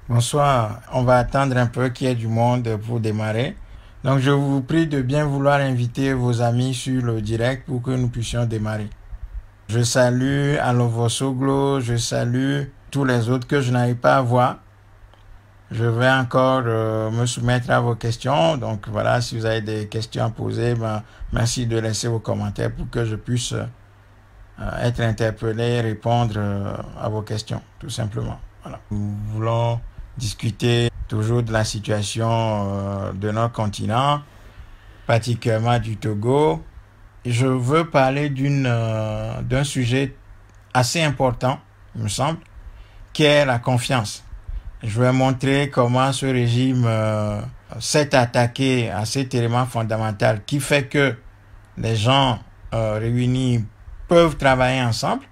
Bonsoir, on va attendre un peu qu'il y ait du monde pour démarrer. Donc je vous prie de bien vouloir inviter vos amis sur le direct pour que nous puissions démarrer. Je salue Alovosoglo, je salue tous les autres que je n'arrive pas à voir. Je vais encore me soumettre à vos questions. Donc voilà, si vous avez des questions à poser, merci de laisser vos commentaires pour que je puisse être interpellé et répondre à vos questions, tout simplement. Voilà. Nous voulons discuter toujours de la situation de notre continent, particulièrement du Togo. Je veux parler d'un sujet assez important, il me semble, qui est la confiance. Je vais montrer comment ce régime s'est attaqué à cet élément fondamental qui fait que les gens réunis peuvent travailler ensemble.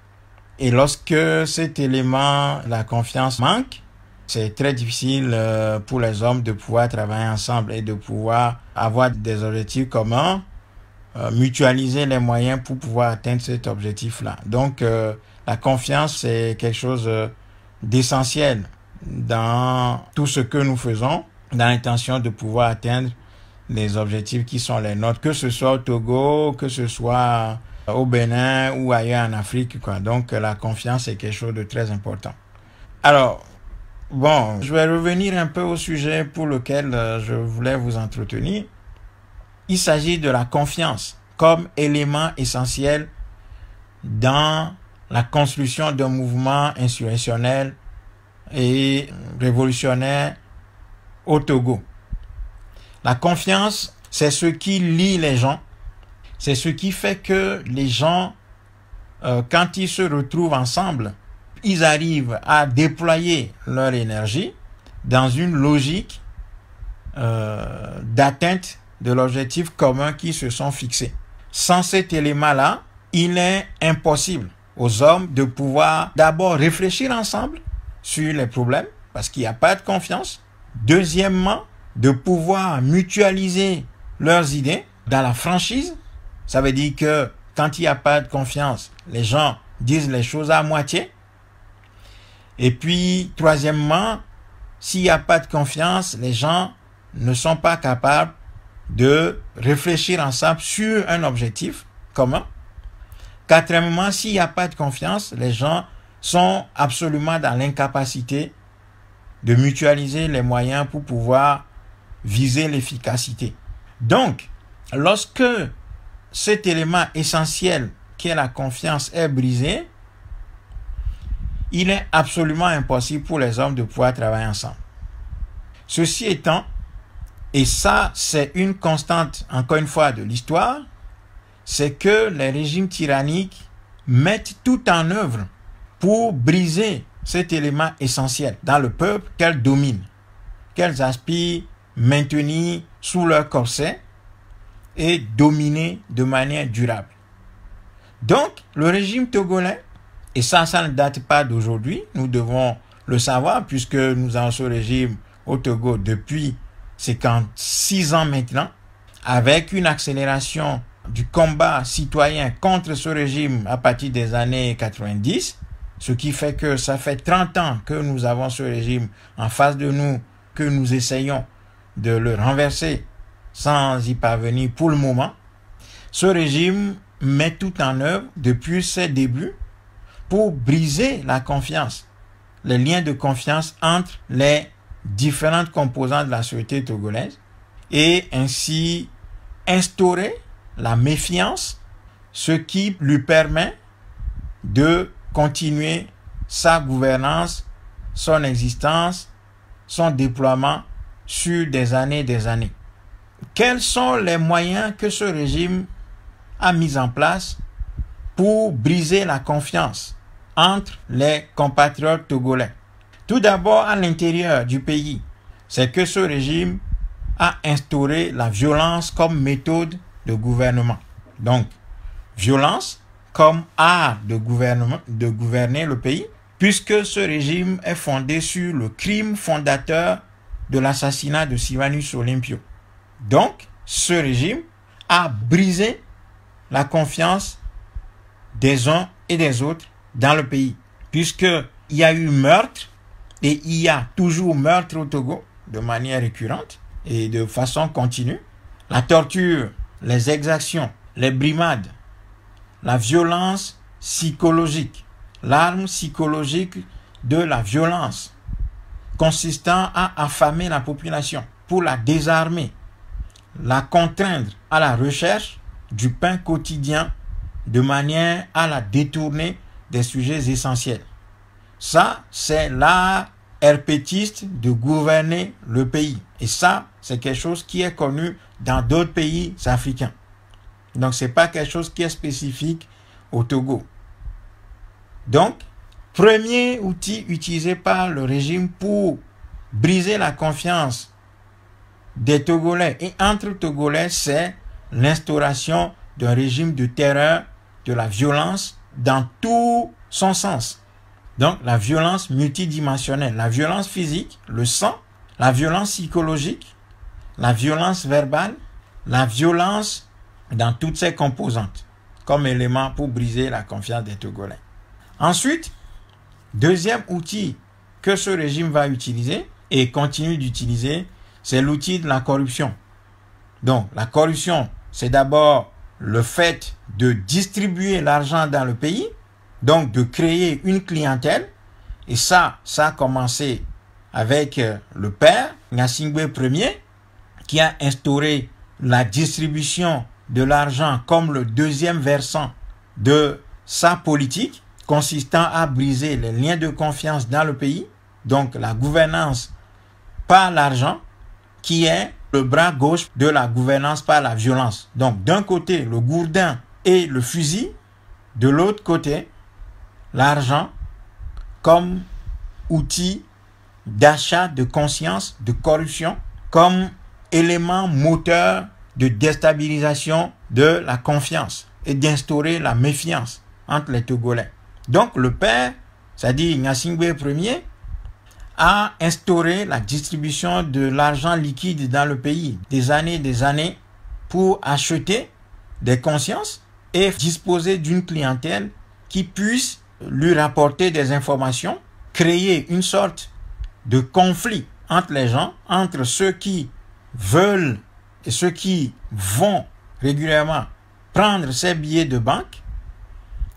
Et lorsque cet élément, la confiance, manque, c'est très difficile pour les hommes de pouvoir travailler ensemble et de pouvoir avoir des objectifs communs, mutualiser les moyens pour pouvoir atteindre cet objectif-là. Donc, la confiance, c'est quelque chose d'essentiel dans tout ce que nous faisons, dans l'intention de pouvoir atteindre les objectifs qui sont les nôtres, que ce soit au Togo, que ce soit au Bénin ou ailleurs en Afrique, quoi. Donc, la confiance est quelque chose de très important. Alors, bon, je vais revenir un peu au sujet pour lequel je voulais vous entretenir. Il s'agit de la confiance comme élément essentiel dans la construction d'un mouvement insurrectionnel et révolutionnaire au Togo. La confiance, c'est ce qui lie les gens. C'est ce qui fait que les gens, quand ils se retrouvent ensemble, ils arrivent à déployer leur énergie dans une logique d'atteinte de l'objectif commun qu'ils se sont fixés. Sans cet élément-là, il est impossible aux hommes de pouvoir d'abord réfléchir ensemble sur les problèmes, parce qu'il n'y a pas de confiance. Deuxièmement, de pouvoir mutualiser leurs idées dans la franchise. Ça veut dire que quand il n'y a pas de confiance, les gens disent les choses à moitié. Et puis, troisièmement, s'il n'y a pas de confiance, les gens ne sont pas capables de réfléchir ensemble sur un objectif commun. Quatrièmement, s'il n'y a pas de confiance, les gens sont absolument dans l'incapacité de mutualiser les moyens pour pouvoir viser l'efficacité. Donc, lorsque cet élément essentiel qui est la confiance est brisé, il est absolument impossible pour les hommes de pouvoir travailler ensemble. Ceci étant, et ça c'est une constante encore une fois de l'histoire, c'est que les régimes tyranniques mettent tout en œuvre pour briser cet élément essentiel dans le peuple qu'elles dominent, qu'elles aspirent maintenir sous leur corset et dominer de manière durable. Donc, le régime togolais, et ça ne date pas d'aujourd'hui, nous devons le savoir puisque nous avons ce régime au Togo depuis 56 ans maintenant, avec une accélération du combat citoyen contre ce régime à partir des années 90, ce qui fait que ça fait 30 ans que nous avons ce régime en face de nous, que nous essayons de le renverser sans y parvenir pour le moment. Ce régime met tout en œuvre depuis ses débuts pour briser la confiance, les liens de confiance entre les différentes composantes de la société togolaise et ainsi instaurer la méfiance, ce qui lui permet de continuer sa gouvernance, son existence, son déploiement sur des années et des années. Quels sont les moyens que ce régime a mis en place pour briser la confiance entre les compatriotes togolais? Tout d'abord, à l'intérieur du pays, c'est que ce régime a instauré la violence comme méthode de gouvernement. Donc, violence comme art de gouverner le pays, puisque ce régime est fondé sur le crime fondateur de l'assassinat de Sylvanus Olympio. Donc, ce régime a brisé la confiance des uns et des autres dans le pays, puisqu'il y a eu meurtre et il y a toujours meurtre au Togo de manière récurrente et de façon continue. La torture, les exactions, les brimades, la violence psychologique, l'arme psychologique de la violence consistant à affamer la population pour la désarmer, la contraindre à la recherche du pain quotidien de manière à la détourner des sujets essentiels. Ça, c'est l'art herpétiste de gouverner le pays. Et ça, c'est quelque chose qui est connu dans d'autres pays africains. Donc, ce n'est pas quelque chose qui est spécifique au Togo. Donc, premier outil utilisé par le régime pour briser la confiance des Togolais et entre Togolais, c'est l'instauration d'un régime de terreur, de la violence dans tout son sens. Donc, la violence multidimensionnelle, la violence physique, le sang, la violence psychologique, la violence verbale, la violence dans toutes ses composantes, comme élément pour briser la confiance des Togolais. Ensuite, deuxième outil que ce régime va utiliser et continue d'utiliser, c'est l'outil de la corruption. Donc, la corruption, c'est d'abord le fait de distribuer l'argent dans le pays, donc de créer une clientèle. Et ça a commencé avec le père, Gnassingbé Ier, qui a instauré la distribution de l'argent comme le deuxième versant de sa politique, consistant à briser les liens de confiance dans le pays, donc la gouvernance par l'argent, qui est le bras gauche de la gouvernance par la violence. Donc d'un côté, le gourdin et le fusil, de l'autre côté, l'argent comme outil d'achat de conscience, de corruption, comme élément moteur de déstabilisation de la confiance et d'instaurer la méfiance entre les Togolais. Donc le père, c'est-à-dire Gnassingbé Ier, a instauré la distribution de l'argent liquide dans le pays des années pour acheter des consciences et disposer d'une clientèle qui puisse lui rapporter des informations, créer une sorte de conflit entre les gens, entre ceux qui veulent et ceux qui vont régulièrement prendre ces billets de banque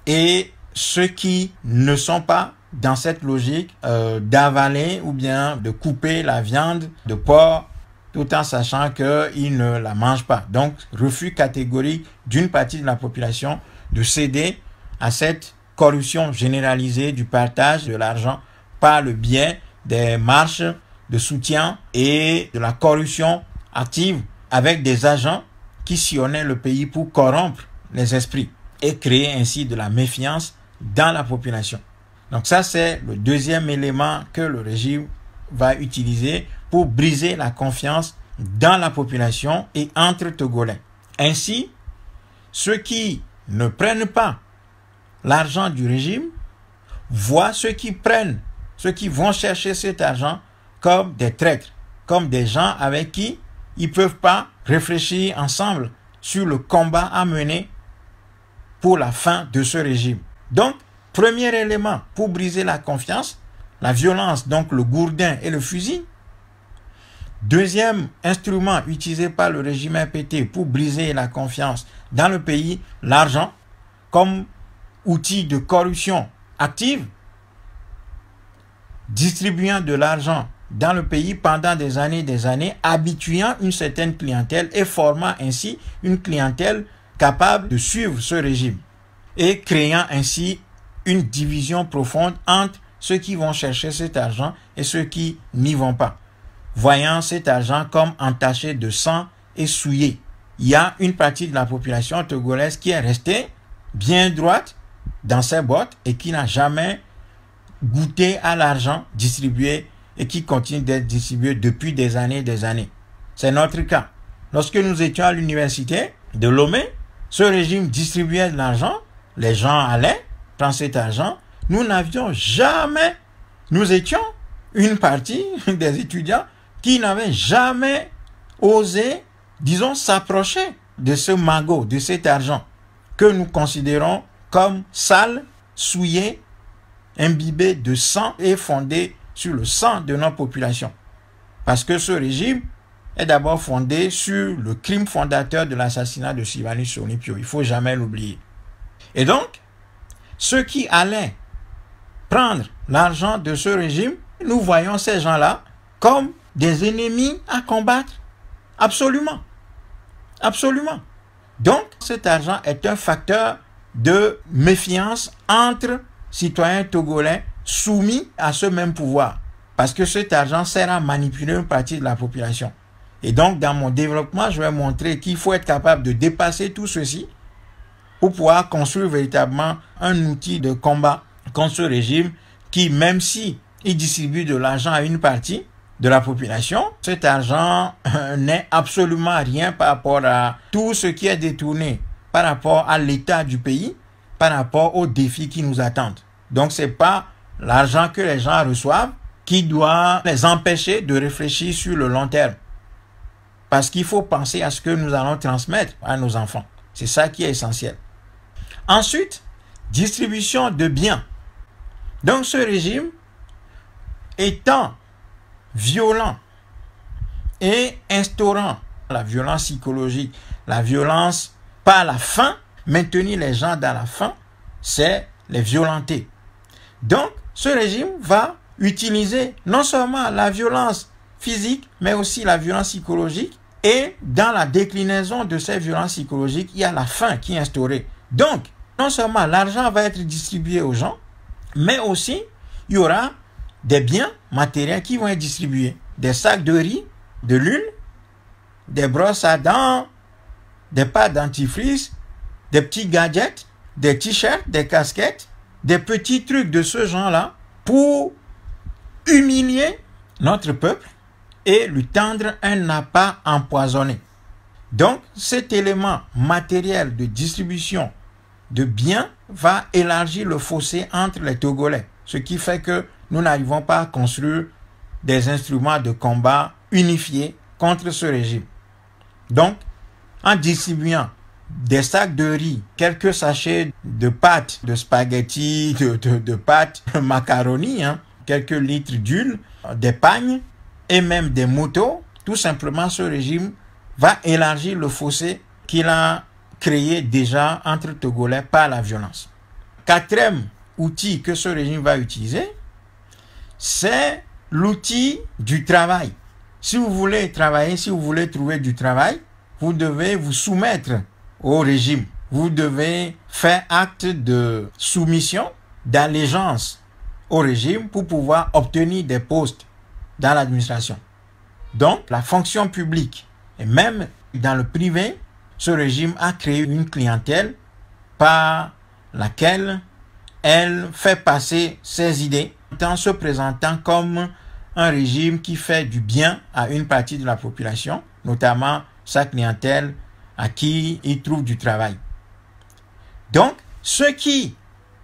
et ceux qui ne sont pas dans cette logique d'avaler ou bien de couper la viande de porc tout en sachant qu'ils ne la mangent pas. Donc, refus catégorique d'une partie de la population de céder à cette corruption généralisée du partage de l'argent par le biais des marches de soutien et de la corruption active avec des agents qui sillonnaient le pays pour corrompre les esprits et créer ainsi de la méfiance dans la population. Donc ça, c'est le deuxième élément que le régime va utiliser pour briser la confiance dans la population et entre Togolais. Ainsi, ceux qui ne prennent pas l'argent du régime voient ceux qui prennent, ceux qui vont chercher cet argent comme des traîtres, comme des gens avec qui ils ne peuvent pas réfléchir ensemble sur le combat à mener pour la fin de ce régime. Donc, premier élément pour briser la confiance, la violence, donc le gourdin et le fusil. Deuxième instrument utilisé par le régime RPT pour briser la confiance dans le pays, l'argent, comme outil de corruption active, distribuant de l'argent dans le pays pendant des années, habituant une certaine clientèle et formant ainsi une clientèle capable de suivre ce régime et créant ainsi une division profonde entre ceux qui vont chercher cet argent et ceux qui n'y vont pas, voyant cet argent comme entaché de sang et souillé. Il y a une partie de la population togolaise qui est restée bien droite dans ses bottes et qui n'a jamais goûté à l'argent distribué et qui continue d'être distribué depuis des années. C'est notre cas. Lorsque nous étions à l'université de Lomé, ce régime distribuait de l'argent, les gens allaient prendre cet argent. Nous n'avions jamais, nous étions une partie des étudiants qui n'avaient jamais osé, disons, s'approcher de ce magot, de cet argent que nous considérons comme sale, souillé, imbibé de sang et fondé sur le sang de nos populations. Parce que ce régime est d'abord fondé sur le crime fondateur de l'assassinat de Sylvanus Sonipio. Il ne faut jamais l'oublier. Et donc, ceux qui allaient prendre l'argent de ce régime, nous voyons ces gens-là comme des ennemis à combattre. Absolument. Absolument. Donc, cet argent est un facteur de méfiance entre citoyens togolais soumis à ce même pouvoir. Parce que cet argent sert à manipuler une partie de la population. Et donc, dans mon développement, je vais montrer qu'il faut être capable de dépasser tout ceci pour pouvoir construire véritablement un outil de combat contre ce régime qui, même si il distribue de l'argent à une partie de la population, cet argent n'est absolument rien par rapport à tout ce qui est détourné par rapport à l'état du pays, par rapport aux défis qui nous attendent. Donc, ce n'est pas l'argent que les gens reçoivent qui doit les empêcher de réfléchir sur le long terme. Parce qu'il faut penser à ce que nous allons transmettre à nos enfants. C'est ça qui est essentiel. Ensuite, distribution de biens. Donc, ce régime étant violent et instaurant la violence psychologique, la violence par la faim, maintenir les gens dans la faim, c'est les violenter. Donc, ce régime va utiliser non seulement la violence physique, mais aussi la violence psychologique. Et dans la déclinaison de ces violences psychologiques, il y a la faim qui est instaurée. Donc, non seulement l'argent va être distribué aux gens, mais aussi il y aura des biens matériels qui vont être distribués. Des sacs de riz, de l'huile, des brosses à dents, des pâtes dentifrice, des petits gadgets, des t-shirts, des casquettes, des petits trucs de ce genre-là pour humilier notre peuple et lui tendre un appât empoisonné. Donc, cet élément matériel de distribution de biens va élargir le fossé entre les Togolais, ce qui fait que nous n'arrivons pas à construire des instruments de combat unifiés contre ce régime. Donc, en distribuant des sacs de riz, quelques sachets de pâtes, de spaghettis, de pâtes, macaroni, quelques litres d'huile, des pagnes et même des motos, tout simplement ce régime va élargir le fossé qu'il a créé déjà entre Togolais par la violence. Quatrième outil que ce régime va utiliser, c'est l'outil du travail. Si vous voulez travailler, si vous voulez trouver du travail, vous devez vous soumettre au régime. Vous devez faire acte de soumission, d'allégeance au régime pour pouvoir obtenir des postes dans l'administration. Donc, la fonction publique et même dans le privé, ce régime a créé une clientèle par laquelle elle fait passer ses idées en se présentant comme un régime qui fait du bien à une partie de la population, notamment sa clientèle à qui il trouve du travail. Donc, ceux qui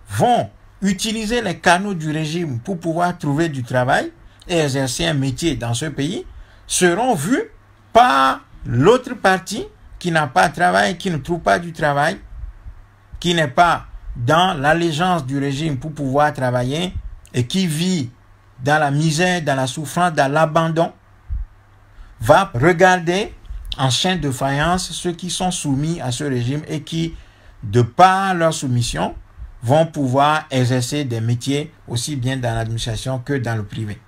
vont utiliser les canaux du régime pour pouvoir trouver du travail et exercer un métier dans ce pays seront vus par l'autre partie qui n'a pas de travail, qui ne trouve pas du travail, qui n'est pas dans l'allégeance du régime pour pouvoir travailler et qui vit dans la misère, dans la souffrance, dans l'abandon, va regarder en chien de faïence ceux qui sont soumis à ce régime et qui, de par leur soumission, vont pouvoir exercer des métiers aussi bien dans l'administration que dans le privé.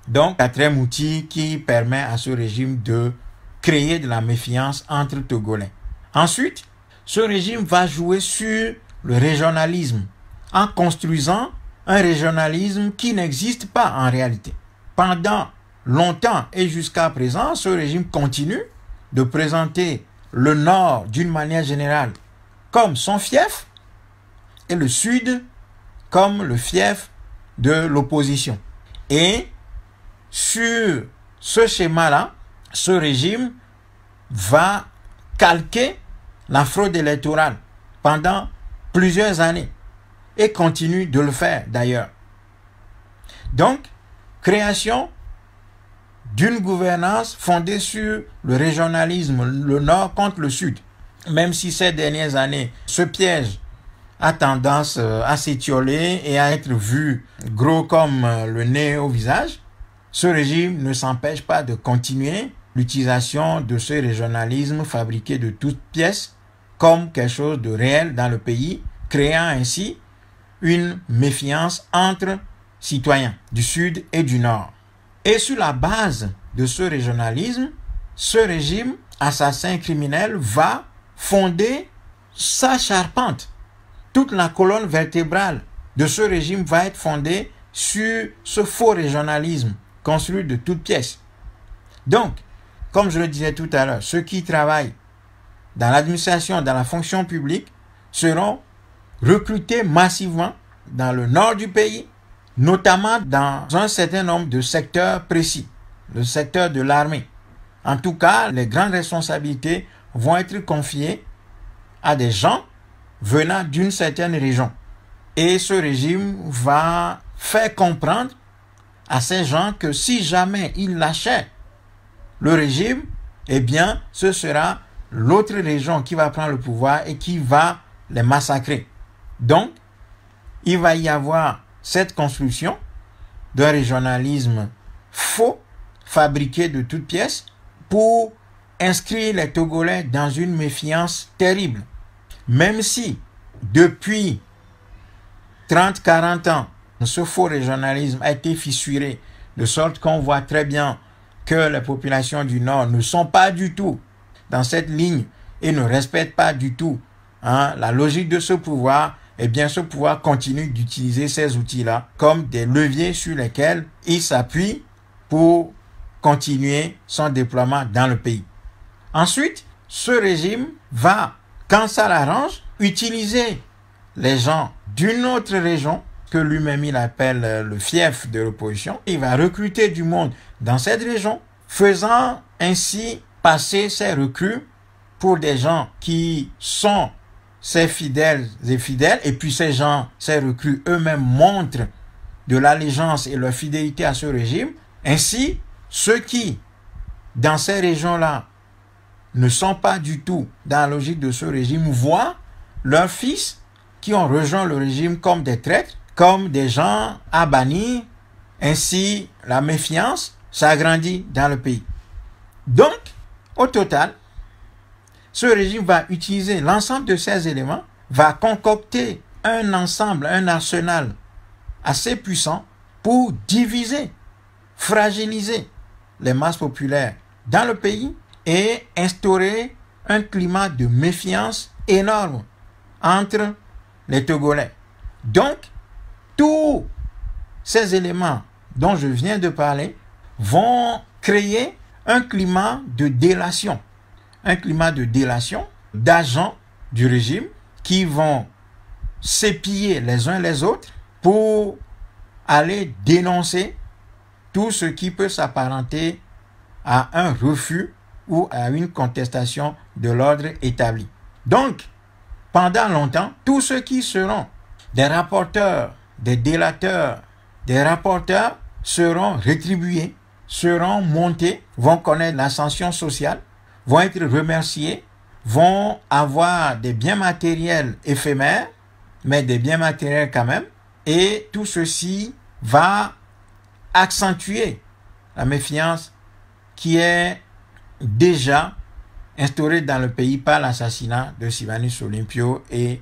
Donc, quatrième outil qui permet à ce régime de créer de la méfiance entre Togolais. Ensuite, ce régime va jouer sur le régionalisme en construisant un régionalisme qui n'existe pas en réalité. Pendant longtemps et jusqu'à présent, ce régime continue de présenter le Nord d'une manière générale comme son fief et le Sud comme le fief de l'opposition. Et sur ce schéma-là, ce régime va calquer la fraude électorale pendant plusieurs années et continue de le faire d'ailleurs. Donc, création d'une gouvernance fondée sur le régionalisme, le Nord contre le Sud. Même si ces dernières années, ce piège a tendance à s'étioler et à être vu gros comme le nez au visage, ce régime ne s'empêche pas de continuer l'utilisation de ce régionalisme fabriqué de toutes pièces comme quelque chose de réel dans le pays, créant ainsi une méfiance entre citoyens du Sud et du Nord. Et sur la base de ce régionalisme, ce régime assassin criminel va fonder sa charpente. Toute la colonne vertébrale de ce régime va être fondée sur ce faux régionalisme construit de toutes pièces. Donc, comme je le disais tout à l'heure, ceux qui travaillent dans l'administration, dans la fonction publique, seront recrutés massivement dans le nord du pays, notamment dans un certain nombre de secteurs précis, le secteur de l'armée. En tout cas, les grandes responsabilités vont être confiées à des gens venant d'une certaine région. Et ce régime va faire comprendre à ces gens que si jamais ils lâchaient le régime, eh bien, ce sera l'autre région qui va prendre le pouvoir et qui va les massacrer. Donc, il va y avoir cette construction d'un régionalisme faux, fabriqué de toutes pièces, pour inscrire les Togolais dans une méfiance terrible. Même si, depuis 30-40 ans, ce faux régionalisme a été fissuré, de sorte qu'on voit très bien que les populations du Nord ne sont pas du tout dans cette ligne et ne respectent pas du tout la logique de ce pouvoir, eh bien ce pouvoir continue d'utiliser ces outils-là comme des leviers sur lesquels il s'appuie pour continuer son déploiement dans le pays. Ensuite, ce régime va, quand ça l'arrange, utiliser les gens d'une autre région que lui-même il appelle le fief de l'opposition. Il va recruter du monde dans cette région, faisant ainsi passer ses recrues pour des gens qui sont ses fidèles et fidèles, et puis ces gens, ces recrues eux-mêmes montrent de l'allégeance et leur fidélité à ce régime. Ainsi, ceux qui, dans ces régions-là, ne sont pas du tout dans la logique de ce régime, voient leurs fils qui ont rejoint le régime comme des traîtres, comme des gens à bannir. Ainsi, la méfiance s'agrandit dans le pays. Donc, au total, ce régime va utiliser l'ensemble de ces éléments, va concocter un ensemble, un arsenal assez puissant pour diviser, fragiliser les masses populaires dans le pays et instaurer un climat de méfiance énorme entre les Togolais. Donc, tous ces éléments dont je viens de parler vont créer un climat de délation. Un climat de délation d'agents du régime qui vont s'épier les uns les autres pour aller dénoncer tout ce qui peut s'apparenter à un refus ou à une contestation de l'ordre établi. Donc, pendant longtemps, tous ceux qui seront des rapporteurs, des délateurs, des rapporteurs seront rétribués, seront montés, vont connaître l'ascension sociale, vont être remerciés, vont avoir des biens matériels éphémères, mais des biens matériels quand même, et tout ceci va accentuer la méfiance qui est déjà instaurée dans le pays par l'assassinat de Sylvanus Olympio et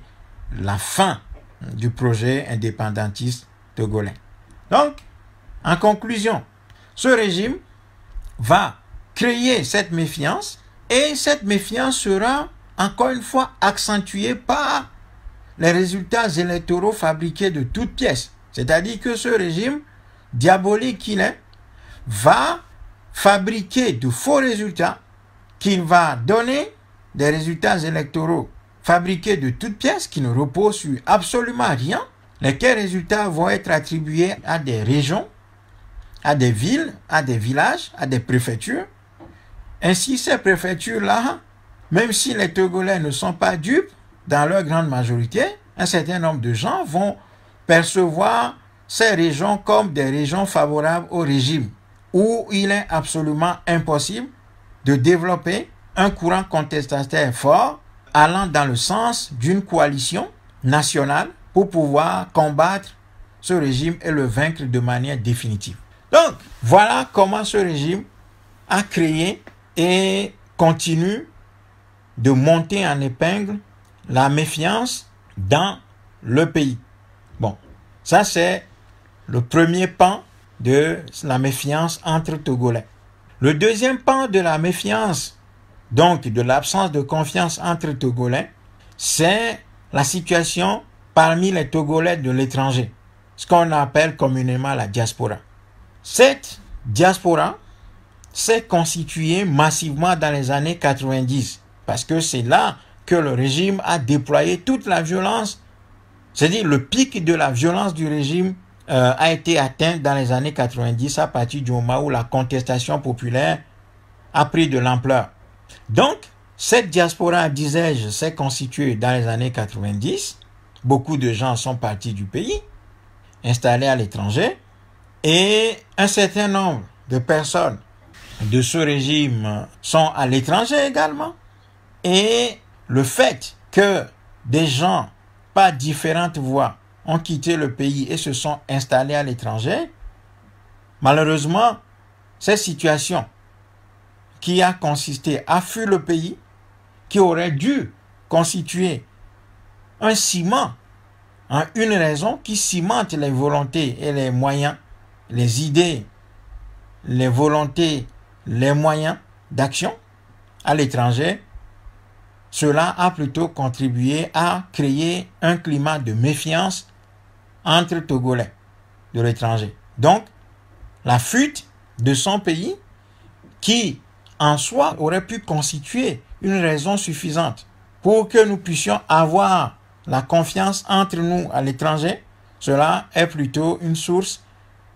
la fin du projet indépendantiste togolais. Donc, en conclusion, ce régime va créer cette méfiance et cette méfiance sera encore une fois accentuée par les résultats électoraux fabriqués de toutes pièces. C'est-à-dire que ce régime diabolique qu'il est va fabriquer de faux résultats qu'il va donner des résultats électoraux fabriqués de toutes pièces qui ne reposent sur absolument rien, lesquels résultats vont être attribués à des régions, à des villes, à des villages, à des préfectures. Ainsi, ces préfectures-là, même si les Togolais ne sont pas dupes, dans leur grande majorité, un certain nombre de gens vont percevoir ces régions comme des régions favorables au régime, où il est absolument impossible de développer un courant contestataire fort allant dans le sens d'une coalition nationale pour pouvoir combattre ce régime et le vaincre de manière définitive. Donc, voilà comment ce régime a créé et continue de monter en épingle la méfiance dans le pays. Bon, ça c'est le premier pan de la méfiance entre Togolais. Le deuxième pan de la méfiance, donc de l'absence de confiance entre Togolais, c'est la situation parmi les Togolais de l'étranger, ce qu'on appelle communément la diaspora. Cette diaspora s'est constituée massivement dans les années 90, parce que c'est là que le régime a déployé toute la violence, c'est-à-dire le pic de la violence du régime a été atteint dans les années 90 à partir du moment où la contestation populaire a pris de l'ampleur. Donc, cette diaspora, disais-je, s'est constituée dans les années 90. Beaucoup de gens sont partis du pays, installés à l'étranger, et un certain nombre de personnes de ce régime sont à l'étranger également. Et le fait que des gens par différentes voies ont quitté le pays et se sont installés à l'étranger, malheureusement, cette situation qui a consisté à fuir le pays, qui aurait dû constituer un ciment, une raison qui cimente les volontés et les moyens, les idées, les volontés, les moyens d'action à l'étranger, cela a plutôt contribué à créer un climat de méfiance entre Togolais de l'étranger. Donc, la fuite de son pays, qui en soi aurait pu constituer une raison suffisante pour que nous puissions avoir la confiance entre nous à l'étranger, cela est plutôt une source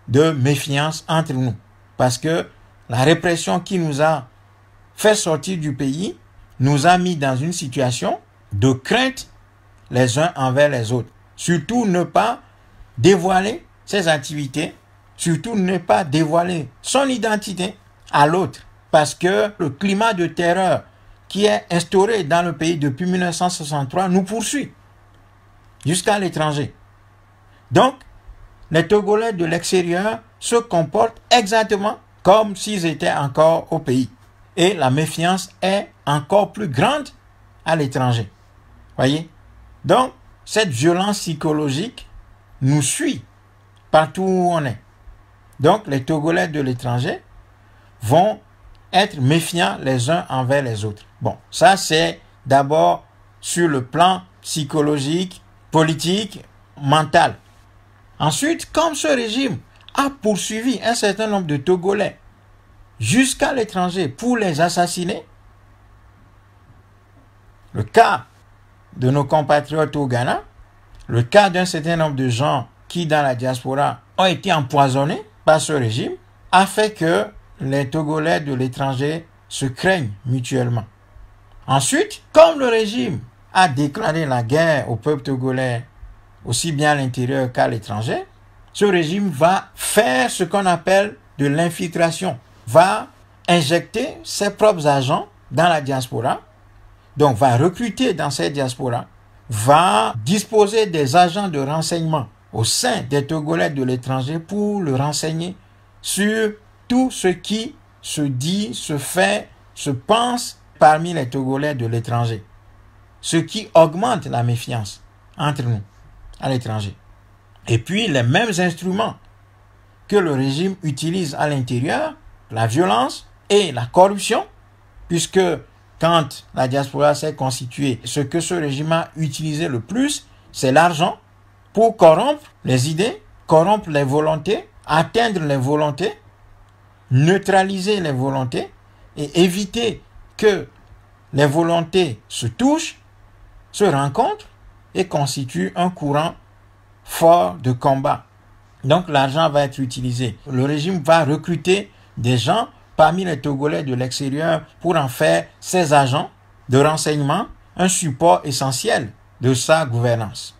de méfiance entre nous. Parce que la répression qui nous a fait sortir du pays nous a mis dans une situation de crainte les uns envers les autres. Surtout ne pas dévoiler ses activités, surtout ne pas dévoiler son identité à l'autre. Parce que le climat de terreur qui est instauré dans le pays depuis 1963 nous poursuit jusqu'à l'étranger. Donc, les Togolais de l'extérieur se comportent exactement comme s'ils étaient encore au pays. Et la méfiance est encore plus grande à l'étranger. Voyez? Donc, cette violence psychologique nous suit partout où on est. Donc, les Togolais de l'étranger vont être méfiants les uns envers les autres. Bon, ça c'est d'abord sur le plan psychologique, politique, mental. Ensuite, comme ce régime a poursuivi un certain nombre de Togolais jusqu'à l'étranger pour les assassiner, le cas de nos compatriotes au Ghana, le cas d'un certain nombre de gens qui dans la diaspora ont été empoisonnés par ce régime, a fait que les Togolais de l'étranger se craignent mutuellement. Ensuite, comme le régime a déclaré la guerre au peuple togolais, aussi bien à l'intérieur qu'à l'étranger, ce régime va faire ce qu'on appelle de l'infiltration, va injecter ses propres agents dans la diaspora, donc va recruter dans cette diaspora, va disposer des agents de renseignement au sein des Togolais de l'étranger pour le renseigner sur tout ce qui se dit, se fait, se pense parmi les Togolais de l'étranger. Ce qui augmente la méfiance entre nous à l'étranger. Et puis les mêmes instruments que le régime utilise à l'intérieur, la violence et la corruption, puisque quand la diaspora s'est constituée, ce que ce régime a utilisé le plus, c'est l'argent pour corrompre les idées, corrompre les volontés, atteindre les volontés, neutraliser les volontés et éviter que les volontés se touchent, se rencontrent et constituent un courant fort de combat. Donc l'argent va être utilisé. Le régime va recruter des gens parmi les Togolais de l'extérieur pour en faire ses agents de renseignement, un support essentiel de sa gouvernance.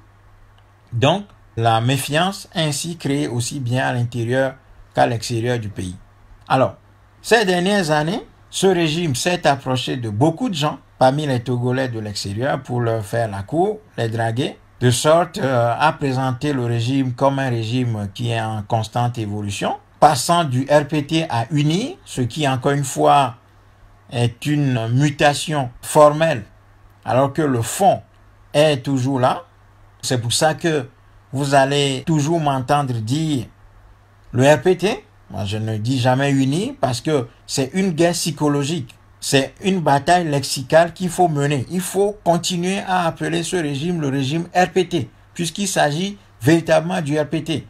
Donc la méfiance est ainsi créée aussi bien à l'intérieur qu'à l'extérieur du pays. Alors, ces dernières années, ce régime s'est approché de beaucoup de gens parmi les Togolais de l'extérieur pour leur faire la cour, les draguer de sorte à présenter le régime comme un régime qui est en constante évolution, passant du RPT à UNI, ce qui encore une fois est une mutation formelle, alors que le fond est toujours là. C'est pour ça que vous allez toujours m'entendre dire le RPT. Moi, je ne dis jamais UNI parce que c'est une guerre psychologique. C'est une bataille lexicale qu'il faut mener. Il faut continuer à appeler ce régime le régime RPT, puisqu'il s'agit véritablement du RPT.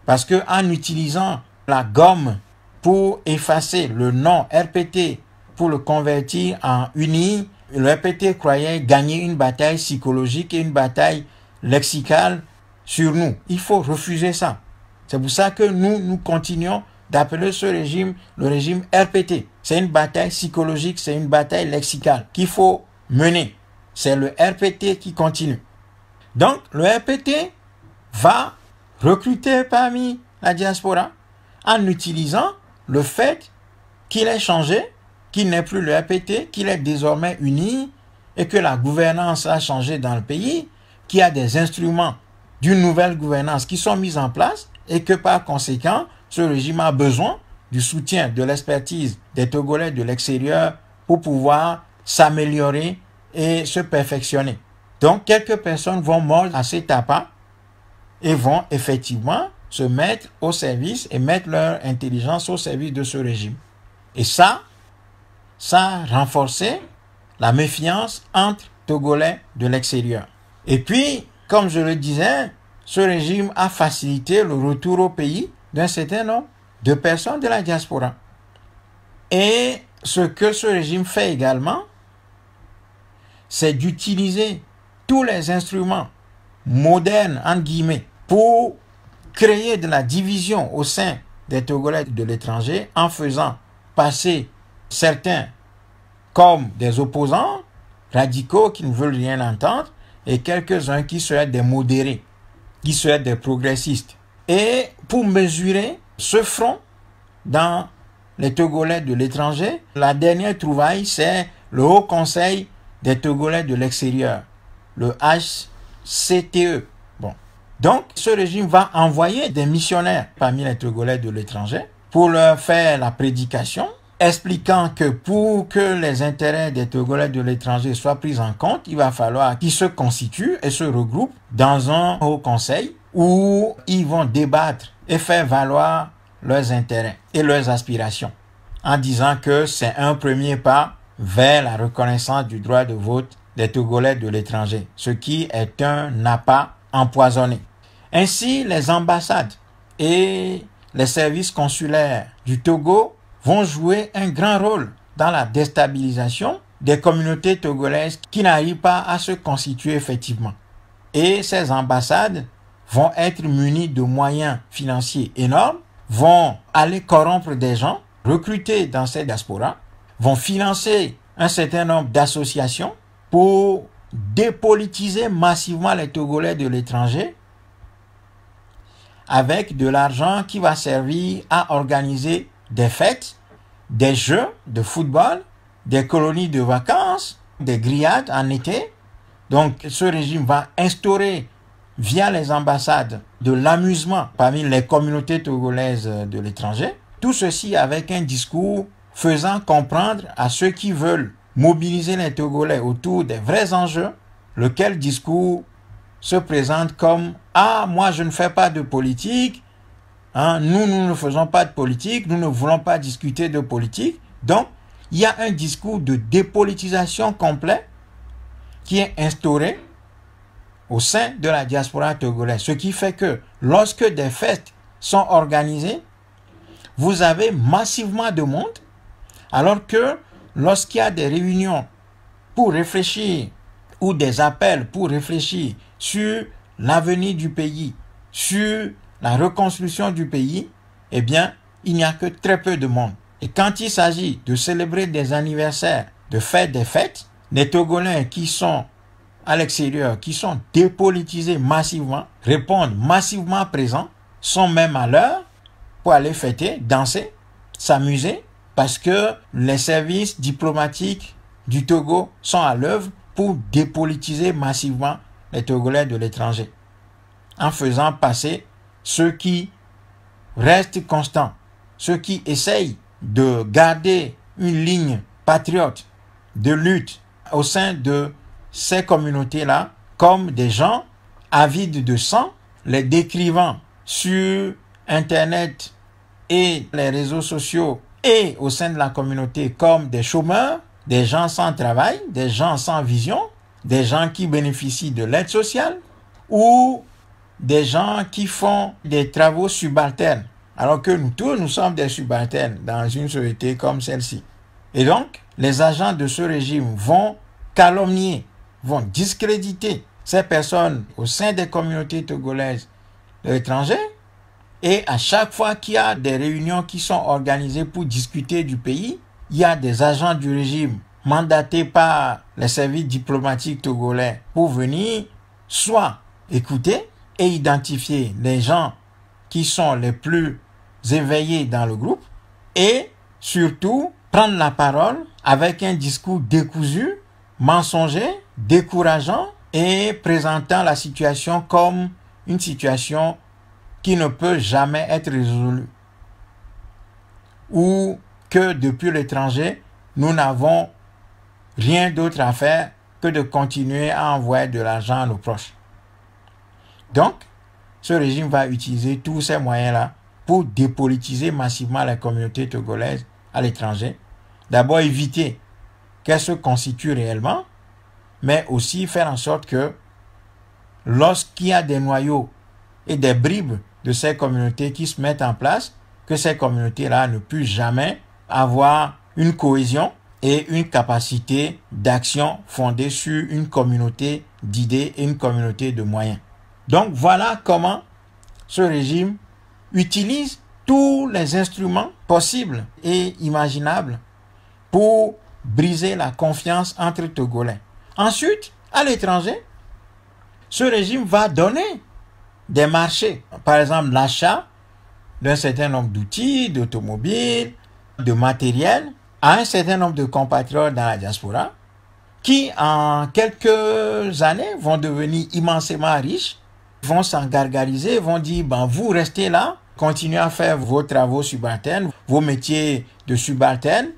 Parce que en utilisant la gomme pour effacer le nom RPT, pour le convertir en UNI, le RPT croyait gagner une bataille psychologique et une bataille lexicale sur nous. Il faut refuser ça. C'est pour ça que nous continuons d'appeler ce régime le régime RPT. C'est une bataille psychologique, c'est une bataille lexicale qu'il faut mener. C'est le RPT qui continue. Donc, le RPT va recruter parmi la diaspora en utilisant le fait qu'il ait changé, qu'il n'est plus le RPT, qu'il est désormais uni et que la gouvernance a changé dans le pays, qu'il y a des instruments d'une nouvelle gouvernance qui sont mis en place et que par conséquent, ce régime a besoin du soutien, de l'expertise des Togolais de l'extérieur pour pouvoir s'améliorer et se perfectionner. Donc, quelques personnes vont mordre à ces tapas et vont effectivement se mettre au service et mettre leur intelligence au service de ce régime. Et ça a renforcé la méfiance entre Togolais de l'extérieur. Et puis, comme je le disais, ce régime a facilité le retour au pays d'un certain nombre de personnes de la diaspora. Et ce que ce régime fait également, c'est d'utiliser tous les instruments modernes, entre guillemets, pour créer de la division au sein des Togolais de l'étranger en faisant passer certains comme des opposants radicaux qui ne veulent rien entendre et quelques-uns qui seraient des modérés, qui seraient des progressistes. Et pour mesurer ce front dans les Togolais de l'étranger, la dernière trouvaille, c'est le Haut Conseil des Togolais de l'extérieur, le HCTE. Bon. Donc, ce régime va envoyer des missionnaires parmi les Togolais de l'étranger pour leur faire la prédication, expliquant que pour que les intérêts des Togolais de l'étranger soient pris en compte, il va falloir qu'ils se constituent et se regroupent dans un haut conseil où ils vont débattre et faire valoir leurs intérêts et leurs aspirations, en disant que c'est un premier pas vers la reconnaissance du droit de vote des Togolais de l'étranger, ce qui est un appât empoisonné. Ainsi, les ambassades et les services consulaires du Togo vont jouer un grand rôle dans la déstabilisation des communautés togolaises qui n'arrivent pas à se constituer effectivement. Et ces ambassades vont être munies de moyens financiers énormes, vont aller corrompre des gens, recruter dans ces diasporas, vont financer un certain nombre d'associations pour dépolitiser massivement les Togolais de l'étranger avec de l'argent qui va servir à organiser des fêtes, des jeux de football, des colonies de vacances, des grillades en été. Donc ce régime va instaurer via les ambassades de l'amusement parmi les communautés togolaises de l'étranger. Tout ceci avec un discours faisant comprendre à ceux qui veulent mobiliser les Togolais autour des vrais enjeux, lequel discours se présente comme « Ah, moi je ne fais pas de politique, hein, nous ne faisons pas de politique, nous ne voulons pas discuter de politique. » Donc, il y a un discours de dépolitisation complet qui est instauré au sein de la diaspora togolaise. Ce qui fait que lorsque des fêtes sont organisées, vous avez massivement de monde, alors que lorsqu'il y a des réunions pour réfléchir ou des appels pour réfléchir sur l'avenir du pays, sur la reconstruction du pays, eh bien, il n'y a que très peu de monde. Et quand il s'agit de célébrer des anniversaires, de faire des fêtes, les Togolais qui sont à l'extérieur, qui sont dépolitisés massivement, répondent massivement présents, sont même à l'heure pour aller fêter, danser, s'amuser, parce que les services diplomatiques du Togo sont à l'œuvre pour dépolitiser massivement les Togolais de l'étranger, en faisant passer ceux qui restent constants, ceux qui essayent de garder une ligne patriote de lutte au sein de ces communautés-là comme des gens avides de sang, les décrivant sur Internet et les réseaux sociaux et au sein de la communauté comme des chômeurs, des gens sans travail, des gens sans vision, des gens qui bénéficient de l'aide sociale ou des gens qui font des travaux subalternes, alors que nous tous, nous sommes des subalternes dans une société comme celle-ci. Et donc, les agents de ce régime vont calomnier, vont discréditer ces personnes au sein des communautés togolaises de l'étranger. Et à chaque fois qu'il y a des réunions qui sont organisées pour discuter du pays, il y a des agents du régime mandatés par les services diplomatiques togolais pour venir soit écouter et identifier les gens qui sont les plus éveillés dans le groupe et surtout prendre la parole avec un discours décousu, mensonger, décourageant et présentant la situation comme une situation qui ne peut jamais être résolue. Ou que depuis l'étranger, nous n'avons rien d'autre à faire que de continuer à envoyer de l'argent à nos proches. Donc, ce régime va utiliser tous ces moyens-là pour dépolitiser massivement la communauté togolaise à l'étranger. D'abord, éviter qu'elle se constitue réellement, mais aussi faire en sorte que lorsqu'il y a des noyaux et des bribes de ces communautés qui se mettent en place, que ces communautés-là ne puissent jamais avoir une cohésion et une capacité d'action fondée sur une communauté d'idées et une communauté de moyens. Donc voilà comment ce régime utilise tous les instruments possibles et imaginables pour briser la confiance entre Togolais. Ensuite, à l'étranger, ce régime va donner des marchés. Par exemple, l'achat d'un certain nombre d'outils, d'automobiles, de matériel à un certain nombre de compatriotes dans la diaspora qui, en quelques années, vont devenir immensément riches, vont s'engargariser, vont dire, vous restez là, continuez à faire vos travaux subalternes, vos métiers de subalternes,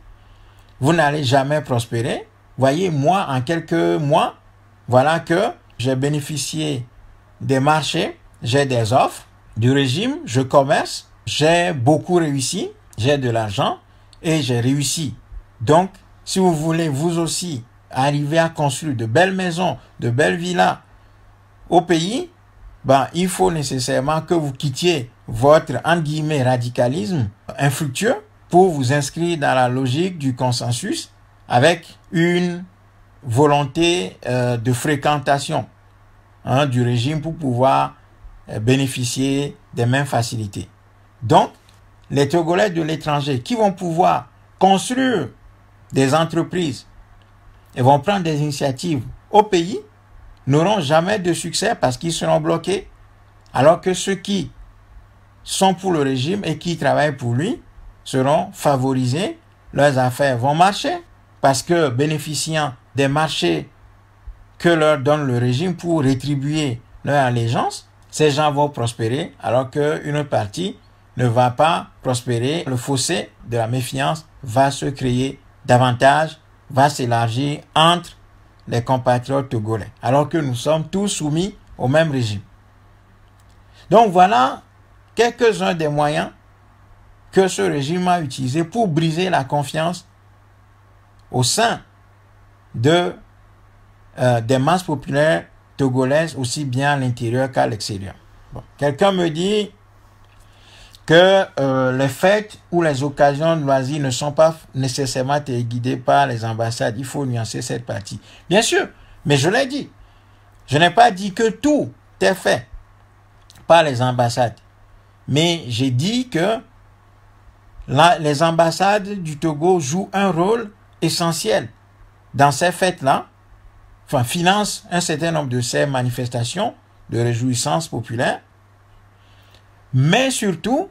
vous n'allez jamais prospérer. Voyez, moi, en quelques mois, voilà que j'ai bénéficié des marchés, j'ai des offres du régime, je commerce, j'ai beaucoup réussi, j'ai de l'argent et j'ai réussi. Donc, si vous voulez vous aussi arriver à construire de belles maisons, de belles villas au pays, il faut nécessairement que vous quittiez votre, entre guillemets, radicalisme infructueux pour vous inscrire dans la logique du consensus avec une volonté de fréquentation du régime pour pouvoir bénéficier des mêmes facilités. Donc, les Togolais de l'étranger qui vont pouvoir construire des entreprises et vont prendre des initiatives au pays n'auront jamais de succès parce qu'ils seront bloqués, alors que ceux qui sont pour le régime et qui travaillent pour lui seront favorisés, leurs affaires vont marcher parce que bénéficiant des marchés que leur donne le régime pour rétribuer leur allégeance, ces gens vont prospérer alors qu'une partie ne va pas prospérer. Le fossé de la méfiance va se créer davantage, va s'élargir entre les compatriotes togolais, alors que nous sommes tous soumis au même régime. Donc voilà quelques-uns des moyens que ce régime a utilisés pour briser la confiance au sein des masses populaires togolaises, aussi bien à l'intérieur qu'à l'extérieur. Quelqu'un me dit que les fêtes ou les occasions de loisirs ne sont pas nécessairement téléguidées par les ambassades. Il faut nuancer cette partie. Bien sûr, mais je l'ai dit. Je n'ai pas dit que tout est fait par les ambassades. Mais j'ai dit que les ambassades du Togo jouent un rôle essentiel dans ces fêtes-là, financent un certain nombre de ces manifestations de réjouissance populaire, mais surtout,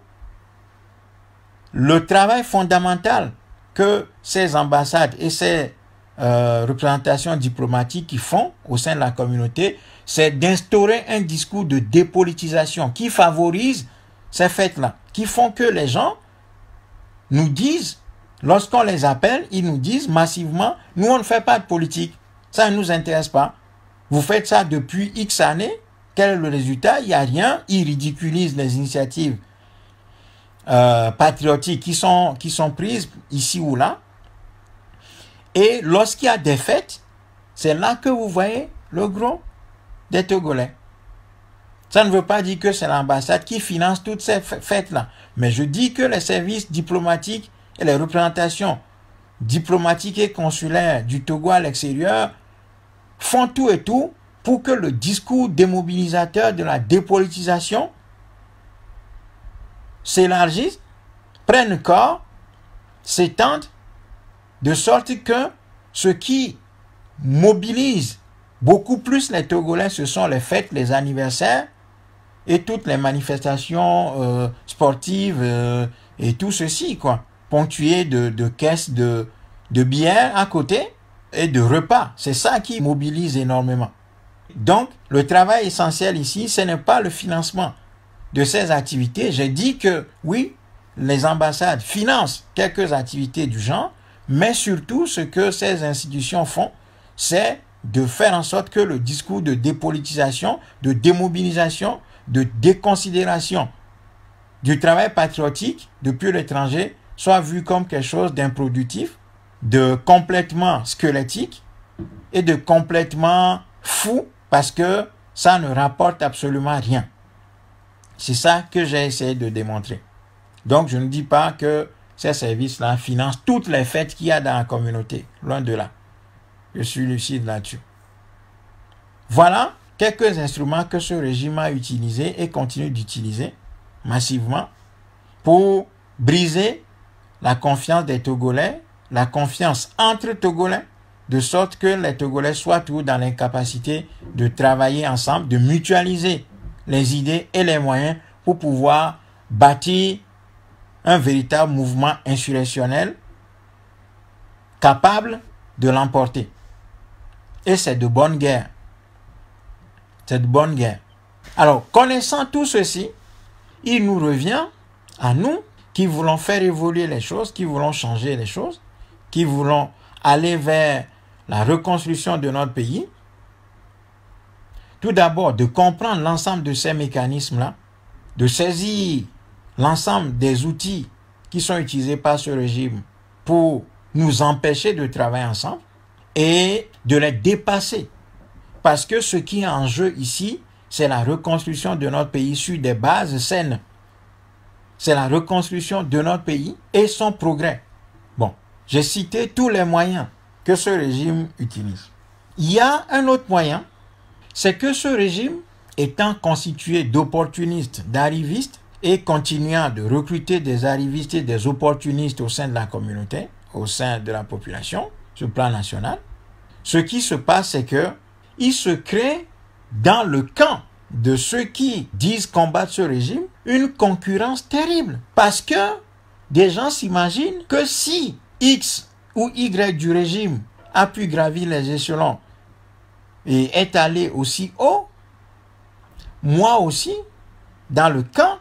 le travail fondamental que ces ambassades et ces représentations diplomatiques qu'ils font au sein de la communauté, c'est d'instaurer un discours de dépolitisation qui favorise ces fêtes-là, qui font que les gens nous disent, lorsqu'on les appelle, ils nous disent massivement, nous on ne fait pas de politique, ça ne nous intéresse pas. Vous faites ça depuis X années, quel est le résultat? Il n'y a rien, ils ridiculisent les initiatives patriotiques qui sont prises ici ou là. Et lorsqu'il y a des fêtes, c'est là que vous voyez le gros des Togolais. Ça ne veut pas dire que c'est l'ambassade qui finance toutes ces fêtes-là. Mais je dis que les services diplomatiques et les représentations diplomatiques et consulaires du Togo à l'extérieur font tout et tout pour que le discours démobilisateur de la dépolitisation s'élargisse, prenne corps, s'étende, de sorte que ce qui mobilise beaucoup plus les Togolais, ce sont les fêtes, les anniversaires et toutes les manifestations sportives et tout ceci, quoi, ponctuées de caisses de bière à côté et de repas. C'est ça qui mobilise énormément. Donc, le travail essentiel ici, ce n'est pas le financement de ces activités. J'ai dit que, oui, les ambassades financent quelques activités du genre, mais surtout, ce que ces institutions font, c'est de faire en sorte que le discours de dépolitisation, de démobilisation, de déconsidération du travail patriotique depuis l'étranger soit vu comme quelque chose d'improductif, de complètement squelettique et de complètement fou parce que ça ne rapporte absolument rien. C'est ça que j'ai essayé de démontrer. Donc, je ne dis pas que ces services-là financent toutes les fêtes qu'il y a dans la communauté. Loin de là. Je suis lucide là-dessus. Voilà quelques instruments que ce régime a utilisés et continue d'utiliser massivement pour briser la confiance des Togolais, la confiance entre Togolais, de sorte que les Togolais soient toujours dans l'incapacité de travailler ensemble, de mutualiser les idées et les moyens pour pouvoir bâtir un véritable mouvement insurrectionnel capable de l'emporter. Et c'est de bonne guerre. C'est de bonne guerre. Alors, connaissant tout ceci, il nous revient à nous qui voulons faire évoluer les choses, qui voulons changer les choses, qui voulons aller vers la reconstruction de notre pays, tout d'abord de comprendre l'ensemble de ces mécanismes-là, de saisir l'ensemble des outils qui sont utilisés par ce régime pour nous empêcher de travailler ensemble et de les dépasser. Parce que ce qui est en jeu ici, c'est la reconstruction de notre pays sur des bases saines. C'est la reconstruction de notre pays et son progrès. Bon, j'ai cité tous les moyens que ce régime utilise. Il y a un autre moyen, c'est que ce régime, étant constitué d'opportunistes, d'arrivistes, et continuant de recruter des arrivistes et des opportunistes au sein de la communauté, au sein de la population, sur le plan national, ce qui se passe, c'est que il se crée dans le camp de ceux qui disent combattre ce régime une concurrence terrible. Parce que des gens s'imaginent que si X ou Y du régime a pu gravir les échelons et est allé aussi haut, moi aussi, dans le camp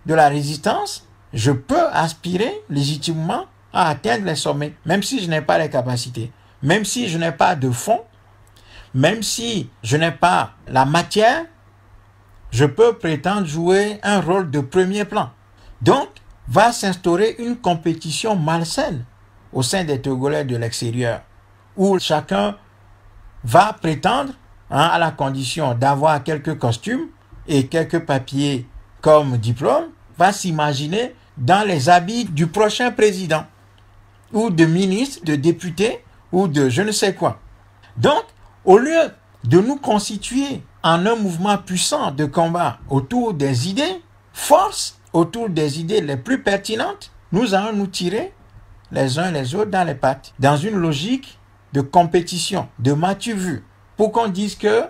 de la résistance, je peux aspirer légitimement à atteindre les sommets, même si je n'ai pas les capacités, même si je n'ai pas de fonds, même si je n'ai pas la matière, je peux prétendre jouer un rôle de premier plan. Donc, va s'instaurer une compétition malsaine au sein des Togolais de l'extérieur, où chacun va prétendre, à la condition d'avoir quelques costumes et quelques papiers comme diplôme, va s'imaginer dans les habits du prochain président, ou de ministre, de député, ou de je ne sais quoi. Donc, au lieu de nous constituer en un mouvement puissant de combat autour des idées, force autour des idées les plus pertinentes, nous allons nous tirer les uns les autres dans les pattes, dans une logique de compétition, de m'as-tu vu, pour qu'on dise que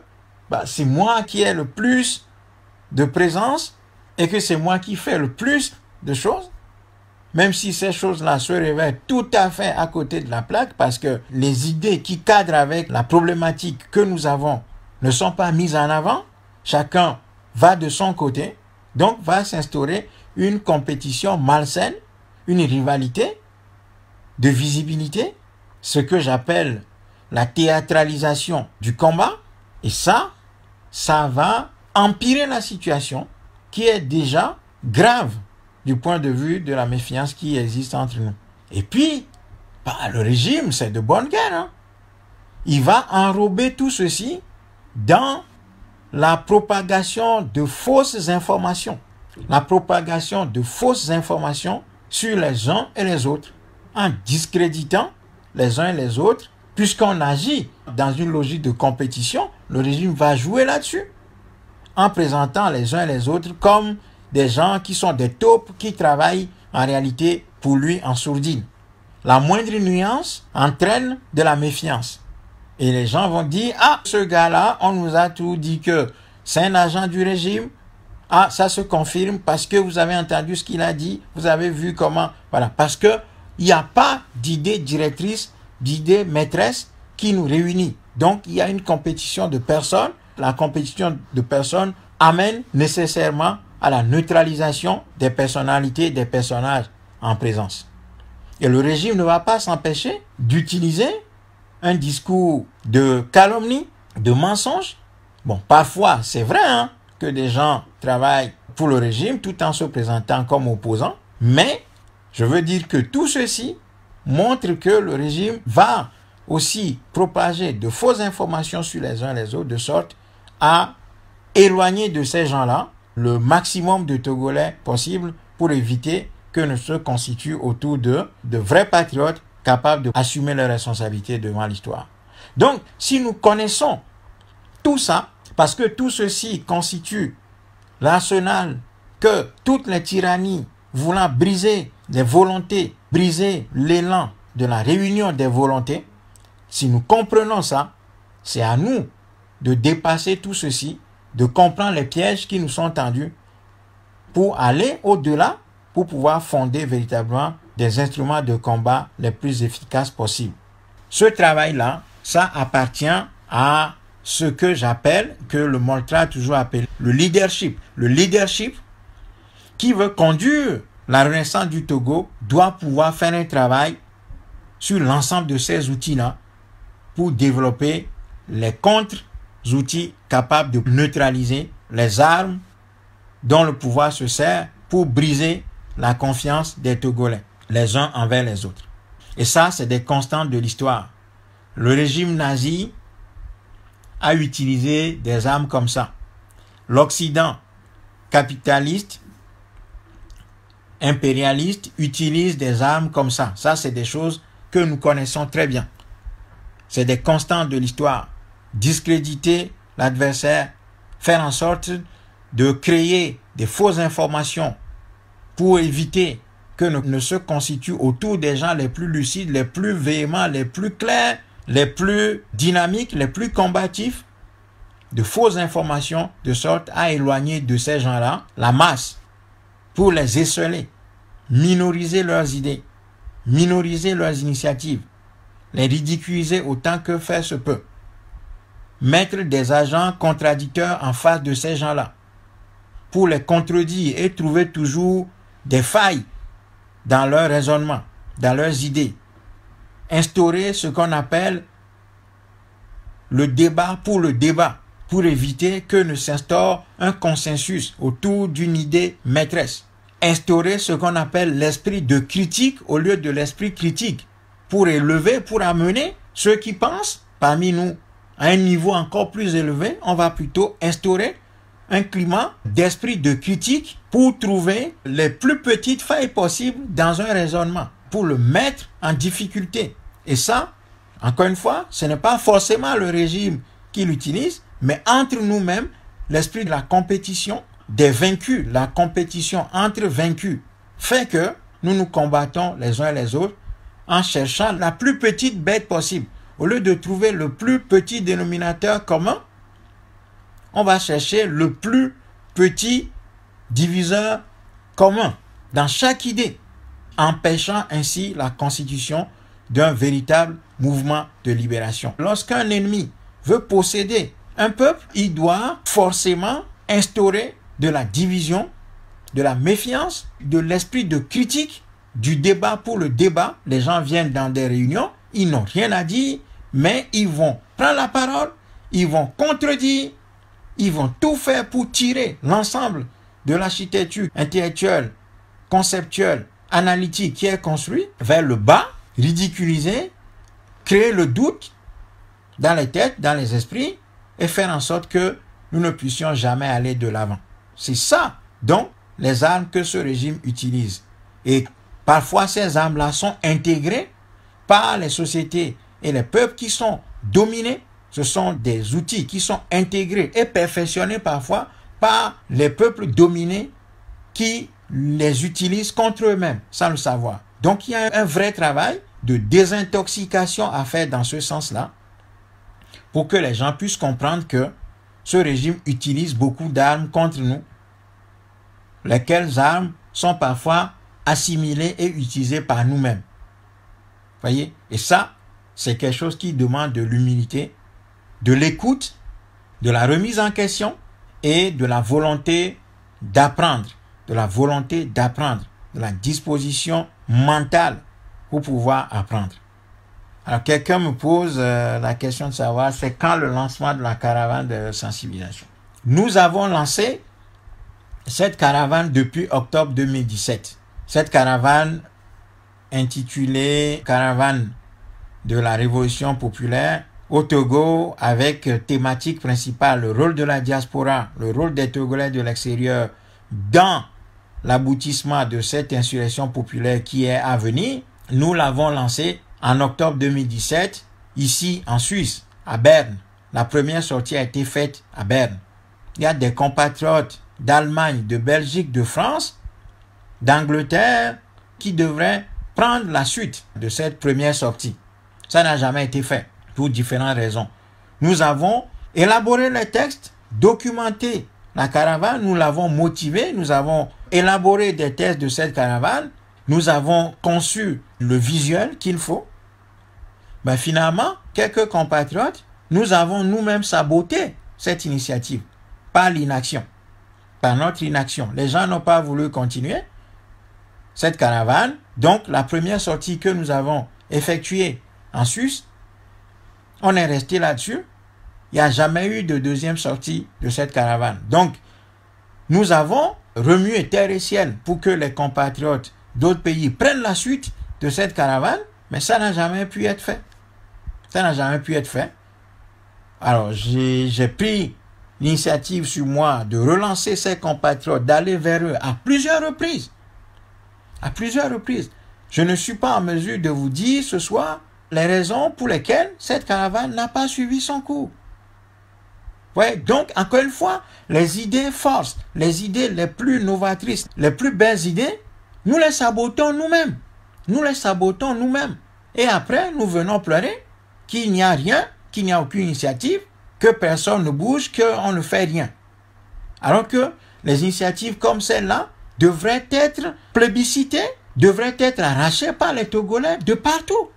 c'est moi qui ai le plus de présence et que c'est moi qui fais le plus de choses. même si ces choses-là se révèlent tout à fait à côté de la plaque, parce que les idées qui cadrent avec la problématique que nous avons ne sont pas mises en avant, chacun va de son côté, donc va s'instaurer une compétition malsaine, une rivalité de visibilité, ce que j'appelle la théâtralisation du combat, et ça va empirer la situation qui est déjà grave du point de vue de la méfiance qui existe entre nous. Et puis, le régime, c'est de bonne guerre. Hein? Il va enrober tout ceci dans la propagation de fausses informations. La propagation de fausses informations sur les uns et les autres, en discréditant les uns et les autres, puisqu'on agit dans une logique de compétition, le régime va jouer là-dessus, en présentant les uns et les autres comme des gens qui sont des taupes qui travaillent en réalité pour lui en sourdine. La moindre nuance entraîne de la méfiance. Et les gens vont dire, ce gars-là, on nous a tout dit que c'est un agent du régime. Ça se confirme parce que vous avez entendu ce qu'il a dit, vous avez vu comment, voilà, parce que il n'y a pas d'idée directrice, d'idée maîtresse qui nous réunit. Donc, il y a une compétition de personnes. La compétition de personnes amène nécessairement à la neutralisation des personnalités, des personnages en présence. Et le régime ne va pas s'empêcher d'utiliser un discours de calomnie, de mensonge. Bon, parfois, c'est vrai que des gens travaillent pour le régime tout en se présentant comme opposants, mais je veux dire que tout ceci montre que le régime va aussi propager de fausses informations sur les uns et les autres, de sorte à éloigner de ces gens-là le maximum de Togolais possible pour éviter que ne se constituent autour d'eux de vrais patriotes capables d'assumer leurs responsabilités devant l'histoire. Donc, si nous connaissons tout ça, parce que tout ceci constitue l'arsenal que toutes les tyrannies voulant briser les volontés, briser l'élan de la réunion des volontés, si nous comprenons ça, c'est à nous de dépasser tout ceci, de comprendre les pièges qui nous sont tendus pour aller au-delà, pour pouvoir fonder véritablement des instruments de combat les plus efficaces possibles. Ce travail-là, ça appartient à ce que j'appelle, que le Moltra a toujours appelé le leadership. Le leadership qui veut conduire la renaissance du Togo doit pouvoir faire un travail sur l'ensemble de ces outils-là pour développer les contre-outils capables de neutraliser les armes dont le pouvoir se sert pour briser la confiance des Togolais, les uns envers les autres. Et ça, c'est des constantes de l'histoire. Le régime nazi a utilisé des armes comme ça. L'Occident capitaliste, impérialiste, utilise des armes comme ça. Ça, c'est des choses que nous connaissons très bien. C'est des constantes de l'histoire. Discréditer l'adversaire, faire en sorte de créer des fausses informations pour éviter que ne se constituent autour des gens les plus lucides, les plus véhéments, les plus clairs, les plus dynamiques, les plus combatifs, de fausses informations de sorte à éloigner de ces gens-là la masse pour les esseler, minoriser leurs idées, minoriser leurs initiatives, les ridiculiser autant que faire se peut, mettre des agents contradicteurs en face de ces gens-là pour les contredire et trouver toujours des failles dans leur raisonnement, dans leurs idées. Instaurer ce qu'on appelle le débat, pour éviter que ne s'instaure un consensus autour d'une idée maîtresse. Instaurer ce qu'on appelle l'esprit de critique au lieu de l'esprit critique, pour élever, pour amener ceux qui pensent parmi nous à un niveau encore plus élevé. On va plutôt instaurer un climat d'esprit de critique pour trouver les plus petites failles possibles dans un raisonnement, pour le mettre en difficulté. Et ça, encore une fois, ce n'est pas forcément le régime qui l'utilise, mais entre nous-mêmes, l'esprit de la compétition des vaincus, la compétition entre vaincus, fait que nous nous combattons les uns et les autres en cherchant la plus petite bête possible. Au lieu de trouver le plus petit dénominateur commun, on va chercher le plus petit diviseur commun dans chaque idée. empêchant ainsi la constitution d'un véritable mouvement de libération. Lorsqu'un ennemi veut posséder un peuple, il doit forcément instaurer de la division, de la méfiance, de l'esprit de critique, du débat pour le débat. Les gens viennent dans des réunions, ils n'ont rien à dire, mais ils vont prendre la parole, ils vont contredire, ils vont tout faire pour tirer l'ensemble de l'architecture intellectuelle, conceptuelle, analytique qui est construite vers le bas, ridiculiser, créer le doute dans les têtes, dans les esprits et faire en sorte que nous ne puissions jamais aller de l'avant. C'est ça, donc, les armes que ce régime utilise. Et parfois, ces armes-là sont intégrées par les sociétés et les peuples qui sont dominés. Ce sont des outils qui sont intégrés et perfectionnés parfois par les peuples dominés qui les utilisent contre eux-mêmes, sans le savoir. Donc, il y a un vrai travail de désintoxication à faire dans ce sens-là pour que les gens puissent comprendre que ce régime utilise beaucoup d'armes contre nous, lesquelles armes sont parfois assimilées et utilisées par nous-mêmes. Voyez? Et ça, c'est quelque chose qui demande de l'humilité, de l'écoute, de la remise en question et de la volonté d'apprendre, de la disposition mentale pour pouvoir apprendre. Alors, quelqu'un me pose la question de savoir c'est quand le lancement de la caravane de sensibilisation. Nous avons lancé cette caravane depuis octobre 2017. Cette caravane intitulée Caravane de la Révolution populaire au Togo avec thématique principale le rôle de la diaspora, le rôle des Togolais de l'extérieur dans l'aboutissement de cette insurrection populaire qui est à venir. Nous l'avons lancée en octobre 2017, ici en Suisse, à Berne. La première sortie a été faite à Berne. Il y a des compatriotes d'Allemagne, de Belgique, de France, d'Angleterre, qui devraient prendre la suite de cette première sortie. Ça n'a jamais été fait, pour différentes raisons. Nous avons élaboré les textes, documenté la caravane, nous l'avons motivée, nous avons élaboré des textes de cette caravane, nous avons conçu le visuel qu'il faut. Mais finalement, quelques compatriotes, nous avons nous-mêmes saboté cette initiative par l'inaction, par notre inaction. Les gens n'ont pas voulu continuer cette caravane. Donc, la première sortie que nous avons effectuée en Suisse, on est resté là-dessus. Il n'y a jamais eu de deuxième sortie de cette caravane. Donc, nous avons remué terre et ciel pour que les compatriotes d'autres pays prennent la suite de cette caravane, mais ça n'a jamais pu être fait. Ça n'a jamais pu être fait. Alors, j'ai pris l'initiative sur moi de relancer ces compatriotes, d'aller vers eux à plusieurs reprises. À plusieurs reprises. Je ne suis pas en mesure de vous dire ce soir les raisons pour lesquelles cette caravane n'a pas suivi son cours. Ouais, donc, encore une fois, les idées forces, les idées les plus novatrices, les plus belles idées, nous les sabotons nous-mêmes. Nous les sabotons nous-mêmes. Et après, nous venons pleurer qu'il n'y a rien, qu'il n'y a aucune initiative, que personne ne bouge, qu'on ne fait rien. Alors que les initiatives comme celle-là devraient être plébiscitées, devraient être arrachées par les Togolais de partout.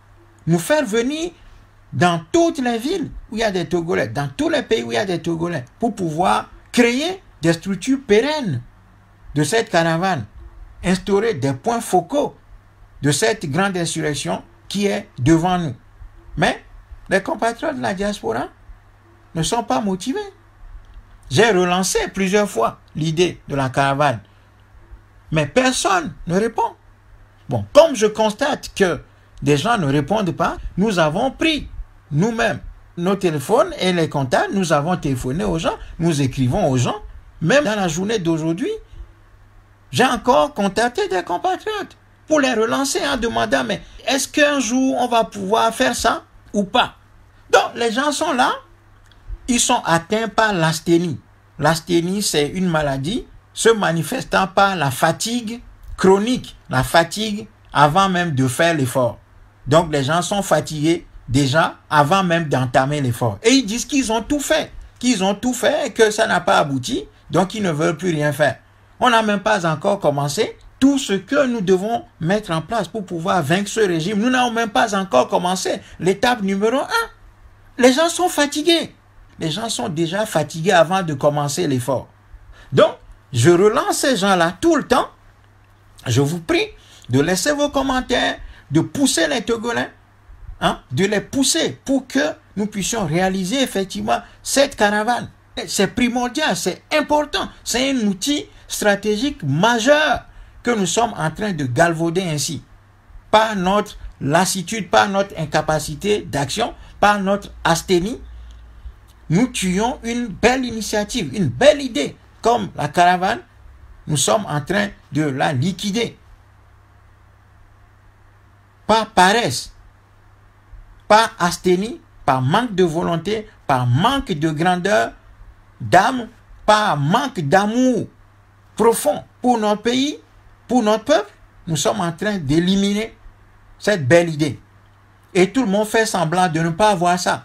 Nous faire venir dans toutes les villes où il y a des Togolais, dans tous les pays où il y a des Togolais, pour pouvoir créer des structures pérennes de cette caravane, instaurer des points focaux de cette grande insurrection qui est devant nous. Mais les compatriotes de la diaspora ne sont pas motivés. J'ai relancé plusieurs fois l'idée de la caravane, mais personne ne répond. Bon, comme je constate que des gens ne répondent pas, nous avons pris nous-mêmes nos téléphones et les contacts, nous avons téléphoné aux gens, nous écrivons aux gens. Même dans la journée d'aujourd'hui, j'ai encore contacté des compatriotes pour les relancer en demandant, mais est-ce qu'un jour on va pouvoir faire ça ou pas? Donc les gens sont là, ils sont atteints par l'asthénie. L'asthénie, c'est une maladie se manifestant par la fatigue chronique, la fatigue avant même de faire l'effort. Donc les gens sont fatigués déjà avant même d'entamer l'effort. Et ils disent qu'ils ont tout fait, et que ça n'a pas abouti, donc ils ne veulent plus rien faire. On n'a même pas encore commencé tout ce que nous devons mettre en place pour pouvoir vaincre ce régime. Nous n'avons même pas encore commencé l'étape numéro 1. Les gens sont fatigués. Les gens sont déjà fatigués avant de commencer l'effort. Donc, je relance ces gens-là tout le temps. Je vous prie de laisser vos commentaires, de pousser les Togolais, de les pousser pour que nous puissions réaliser effectivement cette caravane. C'est primordial, c'est important, c'est un outil stratégique majeur que nous sommes en train de galvauder ainsi. Par notre lassitude, par notre incapacité d'action, par notre asthénie, nous tuons une belle initiative, une belle idée. Comme la caravane, nous sommes en train de la liquider. Par paresse, par asthénie, par manque de volonté, par manque de grandeur d'âme, par manque d'amour profond pour notre pays, pour notre peuple, nous sommes en train d'éliminer cette belle idée. Et tout le monde fait semblant de ne pas voir ça.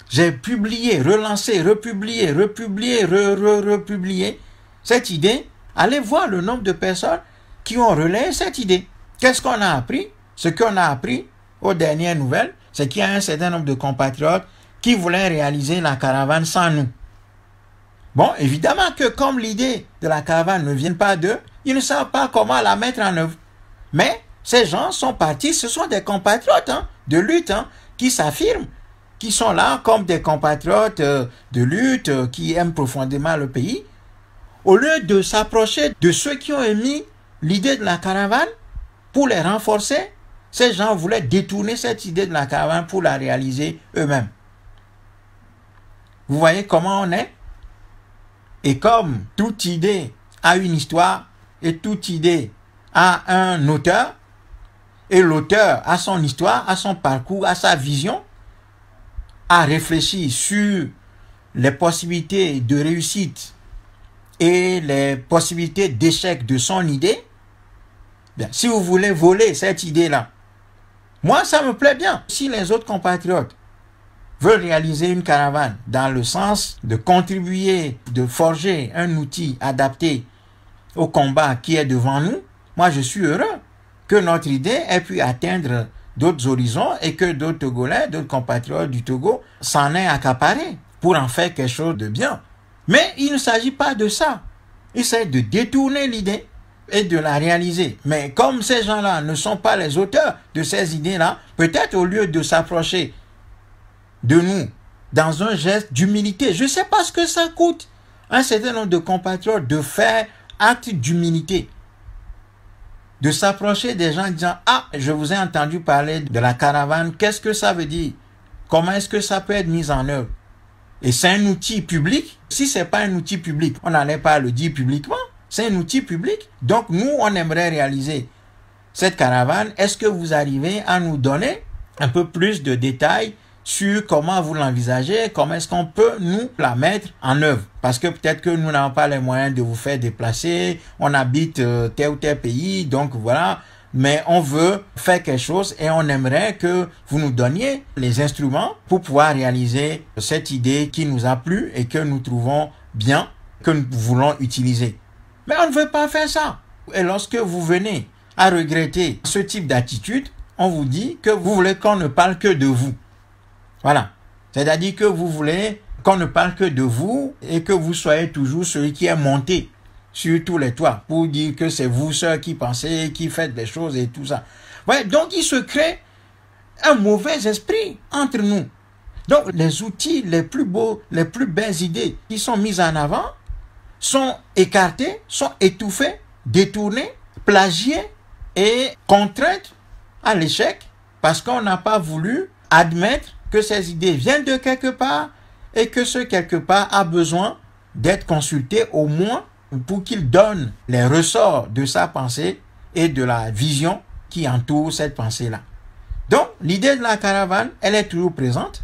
J'ai publié, relancé, republié, republié cette idée. Allez voir le nombre de personnes qui ont relayé cette idée. Qu'est-ce qu'on a appris? Ce qu'on a appris aux dernières nouvelles, c'est qu'il y a un certain nombre de compatriotes qui voulaient réaliser la caravane sans nous. Bon, évidemment que comme l'idée de la caravane ne vient pas d'eux, ils ne savent pas comment la mettre en œuvre. Mais ces gens sont partis, ce sont des compatriotes de lutte qui s'affirment, qui sont là comme des compatriotes de lutte, qui aiment profondément le pays. Au lieu de s'approcher de ceux qui ont émis l'idée de la caravane pour les renforcer, ces gens voulaient détourner cette idée de la caravane pour la réaliser eux-mêmes. Vous voyez comment on est? Et comme toute idée a une histoire et toute idée a un auteur, et l'auteur a son histoire, a son parcours, a sa vision, a réfléchi sur les possibilités de réussite et les possibilités d'échec de son idée, bien, si vous voulez voler cette idée-là, moi ça me plaît bien. Si les autres compatriotes veulent réaliser une caravane dans le sens de contribuer, de forger un outil adapté au combat qui est devant nous, moi je suis heureux que notre idée ait pu atteindre d'autres horizons et que d'autres Togolais, d'autres compatriotes du Togo s'en aient accaparé pour en faire quelque chose de bien. Mais il ne s'agit pas de ça. Il s'agit de détourner l'idée et de la réaliser. Mais comme ces gens-là ne sont pas les auteurs de ces idées-là, peut-être au lieu de s'approcher de nous dans un geste d'humilité, je ne sais pas ce que ça coûte un certain nombre de compatriotes de faire acte d'humilité, de s'approcher des gens en disant « Ah, je vous ai entendu parler de la caravane, qu'est-ce que ça veut dire? Comment est-ce que ça peut être mis en œuvre ?» Et c'est un outil public. Si ce n'est pas un outil public, on n'allait pas le dire publiquement. C'est un outil public. Donc nous, on aimerait réaliser cette caravane. Est-ce que vous arrivez à nous donner un peu plus de détails sur comment vous l'envisagez, comment est-ce qu'on peut nous la mettre en œuvre? Parce que peut-être que nous n'avons pas les moyens de vous faire déplacer, on habite tel ou tel pays, donc voilà, mais on veut faire quelque chose et on aimerait que vous nous donniez les instruments pour pouvoir réaliser cette idée qui nous a plu et que nous trouvons bien, que nous voulons utiliser. Mais on ne veut pas faire ça. Et lorsque vous venez à regretter ce type d'attitude, on vous dit que vous voulez qu'on ne parle que de vous. Voilà. C'est-à-dire que vous voulez qu'on ne parle que de vous et que vous soyez toujours celui qui est monté sur tous les toits pour dire que c'est vous seuls qui pensez, qui faites des choses et tout ça. Ouais, donc il se crée un mauvais esprit entre nous. Donc les outils les plus beaux, les plus belles idées qui sont mises en avant sont écartées, sont étouffées, détournées, plagiées et contraintes à l'échec parce qu'on n'a pas voulu admettre que ces idées viennent de quelque part et que ce quelque part a besoin d'être consulté au moins pour qu'il donne les ressorts de sa pensée et de la vision qui entoure cette pensée-là. Donc, l'idée de la caravane, elle est toujours présente,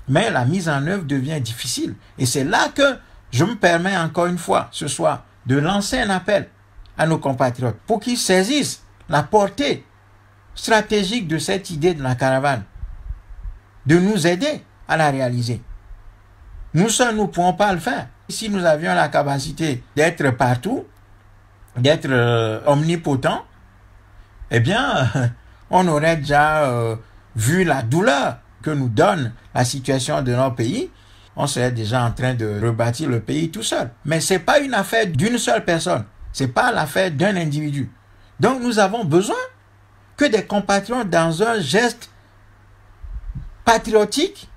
mais la mise en œuvre devient difficile. Et c'est là que je me permets encore une fois, ce soir, de lancer un appel à nos compatriotes pour qu'ils saisissent la portée stratégique de cette idée de la caravane, de nous aider à la réaliser. Nous seuls, nous ne pouvons pas le faire. Si nous avions la capacité d'être partout, d'être omnipotent, eh bien, on aurait déjà vu la douleur que nous donne la situation de notre pays. On serait déjà en train de rebâtir le pays tout seul. Mais ce n'est pas une affaire d'une seule personne. Ce n'est pas l'affaire d'un individu. Donc nous avons besoin que des compatriotes, dans un geste patriotique,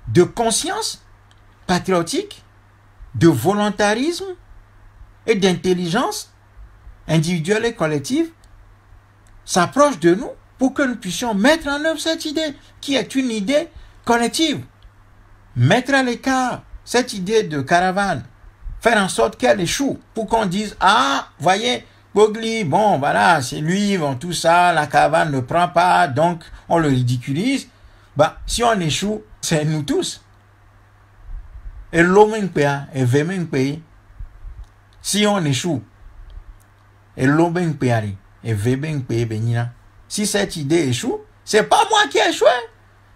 de conscience patriotique, de volontarisme et d'intelligence individuelle et collective, s'approchent de nous pour que nous puissions mettre en œuvre cette idée, qui est une idée collective. Mettre à l'écart cette idée de caravane, faire en sorte qu'elle échoue, pour qu'on dise, ah, voyez, Bogli, bon, voilà, c'est lui, bon, tout ça, la caravane ne prend pas, donc on le ridiculise. Bah, si on échoue, c'est nous tous. Et l'homme et vemen pays. Si on échoue, et l'homme et vemen pays benina. Si cette idée échoue, c'est pas moi qui ai échoué.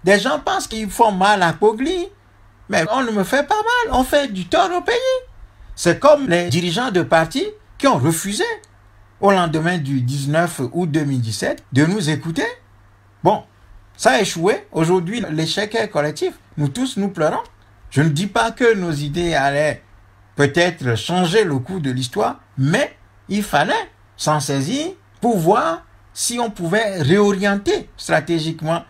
Des gens pensent qu'ils font mal à Bogli, mais on ne me fait pas mal, on fait du tort au pays. C'est comme les dirigeants de partis qui ont refusé, au lendemain du 19 août 2017, de nous écouter. Bon, ça a échoué. Aujourd'hui, l'échec est collectif. Nous tous, nous pleurons. Je ne dis pas que nos idées allaient peut-être changer le cours de l'histoire, mais il fallait s'en saisir pour voir si on pouvait réorienter stratégiquement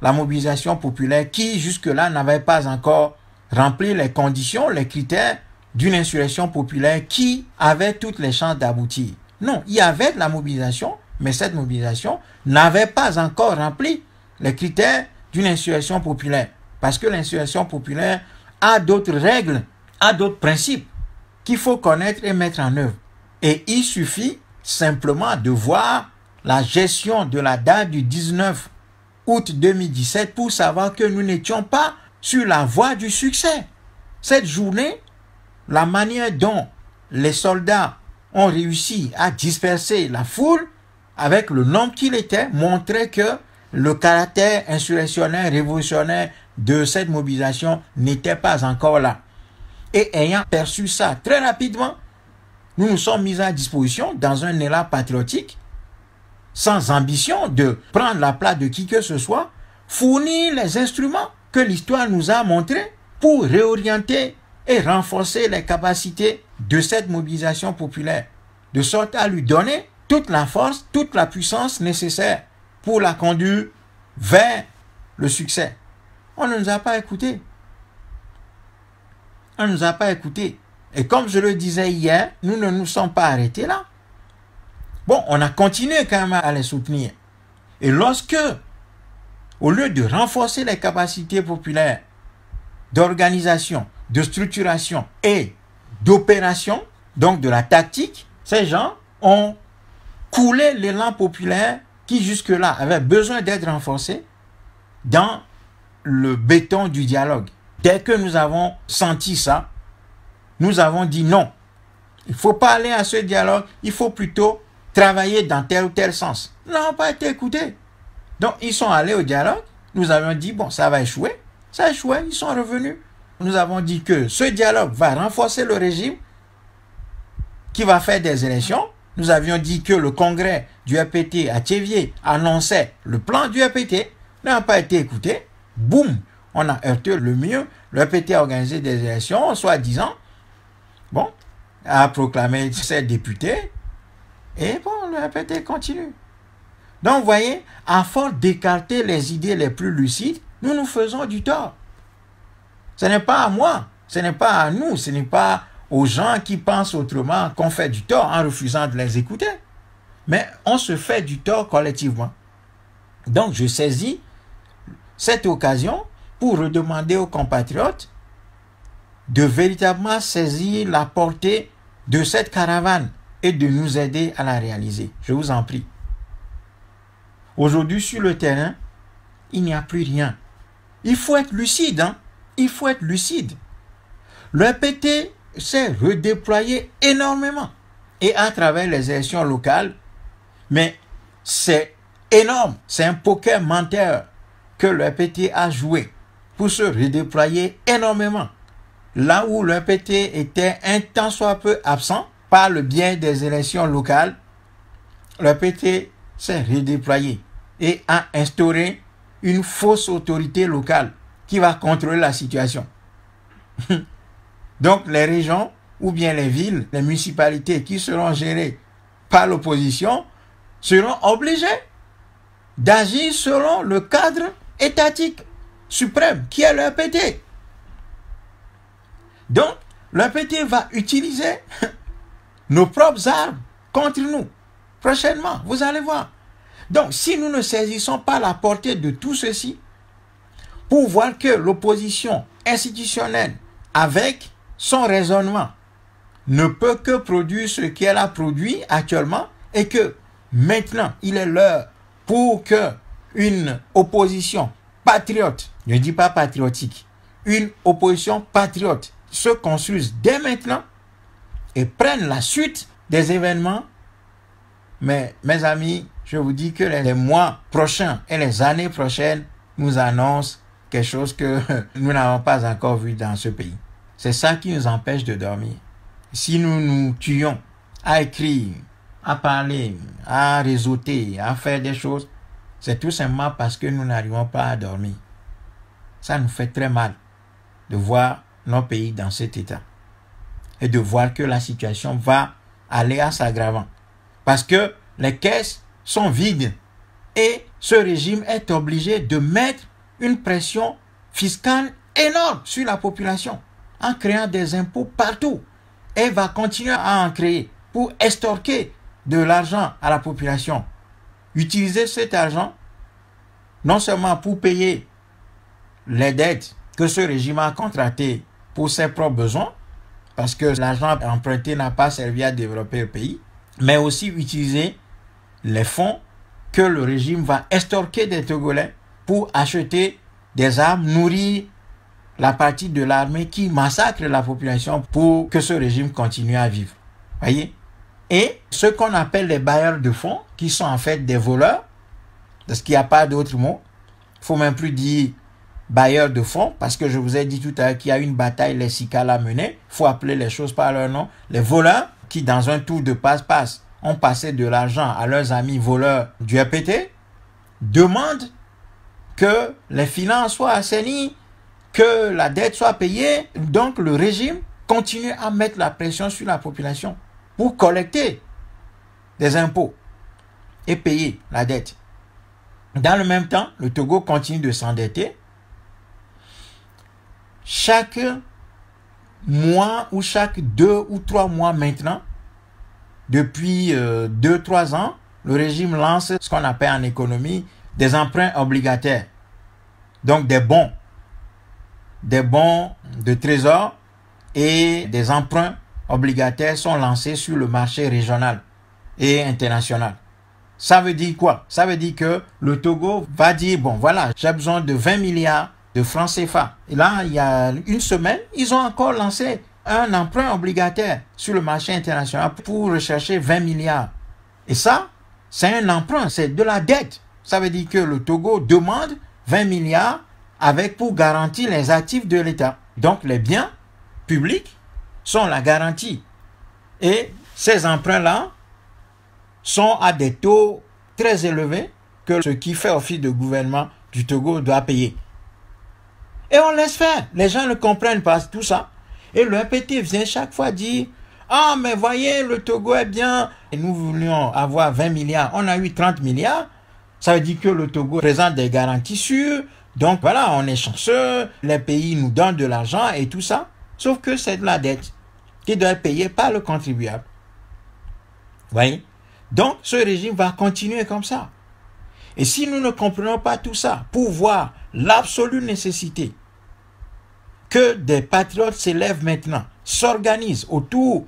la mobilisation populaire qui, jusque-là, n'avait pas encore rempli les conditions, les critères d'une insurrection populaire qui avait toutes les chances d'aboutir. Non, il y avait de la mobilisation, mais cette mobilisation n'avait pas encore rempli les critères d'une insurrection populaire. Parce que l'insurrection populaire a d'autres règles, a d'autres principes qu'il faut connaître et mettre en œuvre. Et il suffit simplement de voir la gestion de la date du 19 août 2017 pour savoir que nous n'étions pas sur la voie du succès. Cette journée, la manière dont les soldats ont réussi à disperser la foule avec le nombre qu'il était montrait que le caractère insurrectionnel, révolutionnaire de cette mobilisation n'était pas encore là. Et ayant perçu ça très rapidement, nous nous sommes mis à disposition dans un élan patriotique, sans ambition de prendre la place de qui que ce soit, fournir les instruments que l'histoire nous a montrés pour réorienter et renforcer les capacités de cette mobilisation populaire, de sorte à lui donner toute la force, toute la puissance nécessaire pour la conduire vers le succès. On ne nous a pas écoutés. On ne nous a pas écoutés. Et comme je le disais hier, nous ne nous sommes pas arrêtés là. Bon, on a continué quand même à les soutenir. Et lorsque, au lieu de renforcer les capacités populaires d'organisation, de structuration et d'opération, donc de la tactique, ces gens ont coulé l'élan populaire qui jusque-là avait besoin d'être renforcé dans le béton du dialogue. Dès que nous avons senti ça, nous avons dit non. Il ne faut pas aller à ce dialogue, il faut plutôt travailler dans tel ou tel sens. Ils n'ont pas été écoutés. Donc ils sont allés au dialogue, nous avions dit bon, ça va échouer. Ça a échoué, ils sont revenus. Nous avons dit que ce dialogue va renforcer le régime qui va faire des élections. Nous avions dit que le congrès du RPT à Thiéviers annonçait le plan du RPT, n'a pas été écouté. Boum, on a heurté le mieux. Le RPT a organisé des élections, soi-disant, bon, a proclamé ses députés, et bon, le RPT continue. Donc, vous voyez, à force d'écarter les idées les plus lucides, nous nous faisons du tort. Ce n'est pas à moi, ce n'est pas à nous, ce n'est pas aux gens qui pensent autrement qu'on fait du tort en refusant de les écouter. Mais on se fait du tort collectivement. Donc, je saisis cette occasion pour redemander aux compatriotes de véritablement saisir la portée de cette caravane et de nous aider à la réaliser. Je vous en prie. Aujourd'hui, sur le terrain, il n'y a plus rien. Il faut être lucide, hein? Il faut être lucide. Le RPT s'est redéployé énormément et à travers les élections locales, mais c'est énorme, c'est un poker menteur que le RPT a joué pour se redéployer énormément. Là où le RPT était un tant soit peu absent, par le biais des élections locales, le PT s'est redéployé et a instauré une fausse autorité locale qui va contrôler la situation. Donc les régions ou bien les villes, les municipalités qui seront gérées par l'opposition seront obligées d'agir selon le cadre étatique suprême qui est le PT. Donc le PT va utiliser nos propres armes contre nous. Prochainement, vous allez voir. Donc, si nous ne saisissons pas la portée de tout ceci, pour voir que l'opposition institutionnelle, avec son raisonnement, ne peut que produire ce qu'elle a produit actuellement, et que maintenant, il est l'heure pour que une opposition patriote, je ne dis pas patriotique, une opposition patriote se construise dès maintenant et prenne la suite des événements. Mais mes amis, je vous dis que les mois prochains et les années prochaines nous annoncent quelque chose que nous n'avons pas encore vu dans ce pays. C'est ça qui nous empêche de dormir. Si nous nous tuons à écrire, à parler, à réseauter, à faire des choses, c'est tout simplement parce que nous n'arrivons pas à dormir. Ça nous fait très mal de voir nos pays dans cet état et de voir que la situation va aller à s'aggravant. Parce que les caisses sont vides et ce régime est obligé de mettre une pression fiscale énorme sur la population en créant des impôts partout et va continuer à en créer pour extorquer de l'argent à la population. Utiliser cet argent non seulement pour payer les dettes que ce régime a contractées pour ses propres besoins, parce que l'argent emprunté n'a pas servi à développer le pays, mais aussi utiliser les fonds que le régime va extorquer des Togolais pour acheter des armes, nourrir la partie de l'armée qui massacre la population pour que ce régime continue à vivre. Voyez? Et ce qu'on appelle les bailleurs de fonds, qui sont en fait des voleurs, parce qu'il n'y a pas d'autre mot, il ne faut même plus dire bailleurs de fonds, parce que je vous ai dit tout à l'heure qu'il y a une bataille lexicale à mener, il faut appeler les choses par leur nom. Les voleurs qui, dans un tour de passe-passe, ont passé de l'argent à leurs amis voleurs du RPT, demandent que les finances soient assainies, que la dette soit payée. Donc le régime continue à mettre la pression sur la population pour collecter des impôts et payer la dette. Dans le même temps, le Togo continue de s'endetter. Chaque mois ou chaque 2 ou 3 mois maintenant, depuis 2-3 ans, le régime lance ce qu'on appelle en économie des emprunts obligataires. Donc des bons de trésor et des emprunts obligataires sont lancés sur le marché régional et international. Ça veut dire quoi? Ça veut dire que le Togo va dire, bon voilà, j'ai besoin de 20 milliards de francs CFA. Et là, il y a une semaine, ils ont encore lancé un emprunt obligataire sur le marché international pour rechercher 20 milliards. Et ça, c'est un emprunt, c'est de la dette. Ça veut dire que le Togo demande 20 milliards avec pour garantir les actifs de l'État. Donc les biens publics sont la garantie. Et ces emprunts-là sont à des taux très élevés que ce qui fait office de gouvernement du Togo doit payer. Et on laisse faire. Les gens ne comprennent pas tout ça. Et le RPT vient chaque fois dire « Ah, mais voyez, le Togo est bien. Et nous voulions avoir 20 milliards. On a eu 30 milliards. Ça veut dire que le Togo présente des garanties sûres. Donc voilà, on est chanceux. Les pays nous donnent de l'argent et tout ça. Sauf que c'est de la dette qui doit être payée par le contribuable. » Voyez? Donc, ce régime va continuer comme ça. Et si nous ne comprenons pas tout ça, pour voir l'absolue nécessité que des patriotes s'élèvent maintenant, s'organisent autour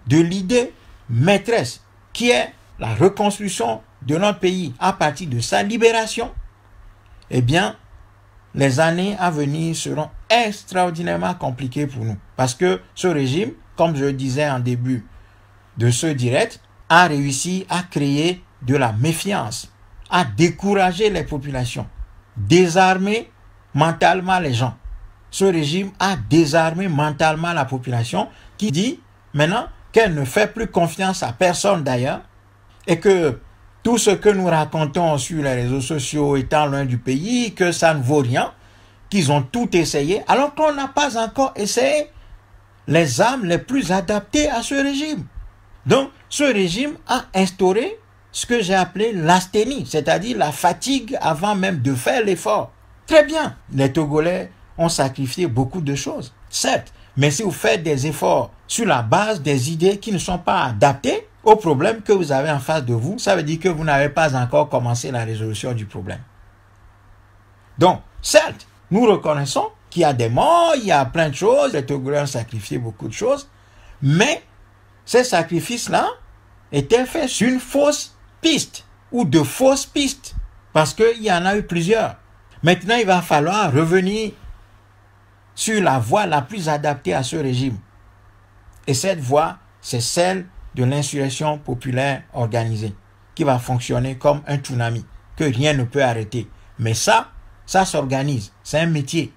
de l'idée maîtresse qui est la reconstruction de notre pays à partir de sa libération, eh bien, les années à venir seront extraordinairement compliquées pour nous. Parce que ce régime, comme je le disais en début de ce direct, a réussi à créer de la méfiance, à décourager les populations, désarmer mentalement les gens. Ce régime a désarmé mentalement la population qui dit, maintenant, qu'elle ne fait plus confiance à personne d'ailleurs, et que tout ce que nous racontons sur les réseaux sociaux étant loin du pays, que ça ne vaut rien, qu'ils ont tout essayé, alors qu'on n'a pas encore essayé les armes les plus adaptées à ce régime. Donc, ce régime a instauré ce que j'ai appelé l'asthénie, c'est-à-dire la fatigue avant même de faire l'effort. Très bien, les Togolais ont sacrifié beaucoup de choses, certes, mais si vous faites des efforts sur la base des idées qui ne sont pas adaptées au problème que vous avez en face de vous, ça veut dire que vous n'avez pas encore commencé la résolution du problème. Donc, certes, nous reconnaissons qu'il y a des morts, il y a plein de choses, les Togolais ont sacrifié beaucoup de choses, mais ces sacrifices-là étaient faits sur une fausse piste ou de fausses pistes, parce qu'il y en a eu plusieurs. Maintenant, il va falloir revenir sur la voie la plus adaptée à ce régime. Et cette voie, c'est celle de l'insurrection populaire organisée, qui va fonctionner comme un tsunami, que rien ne peut arrêter. Mais ça s'organise, c'est un métier.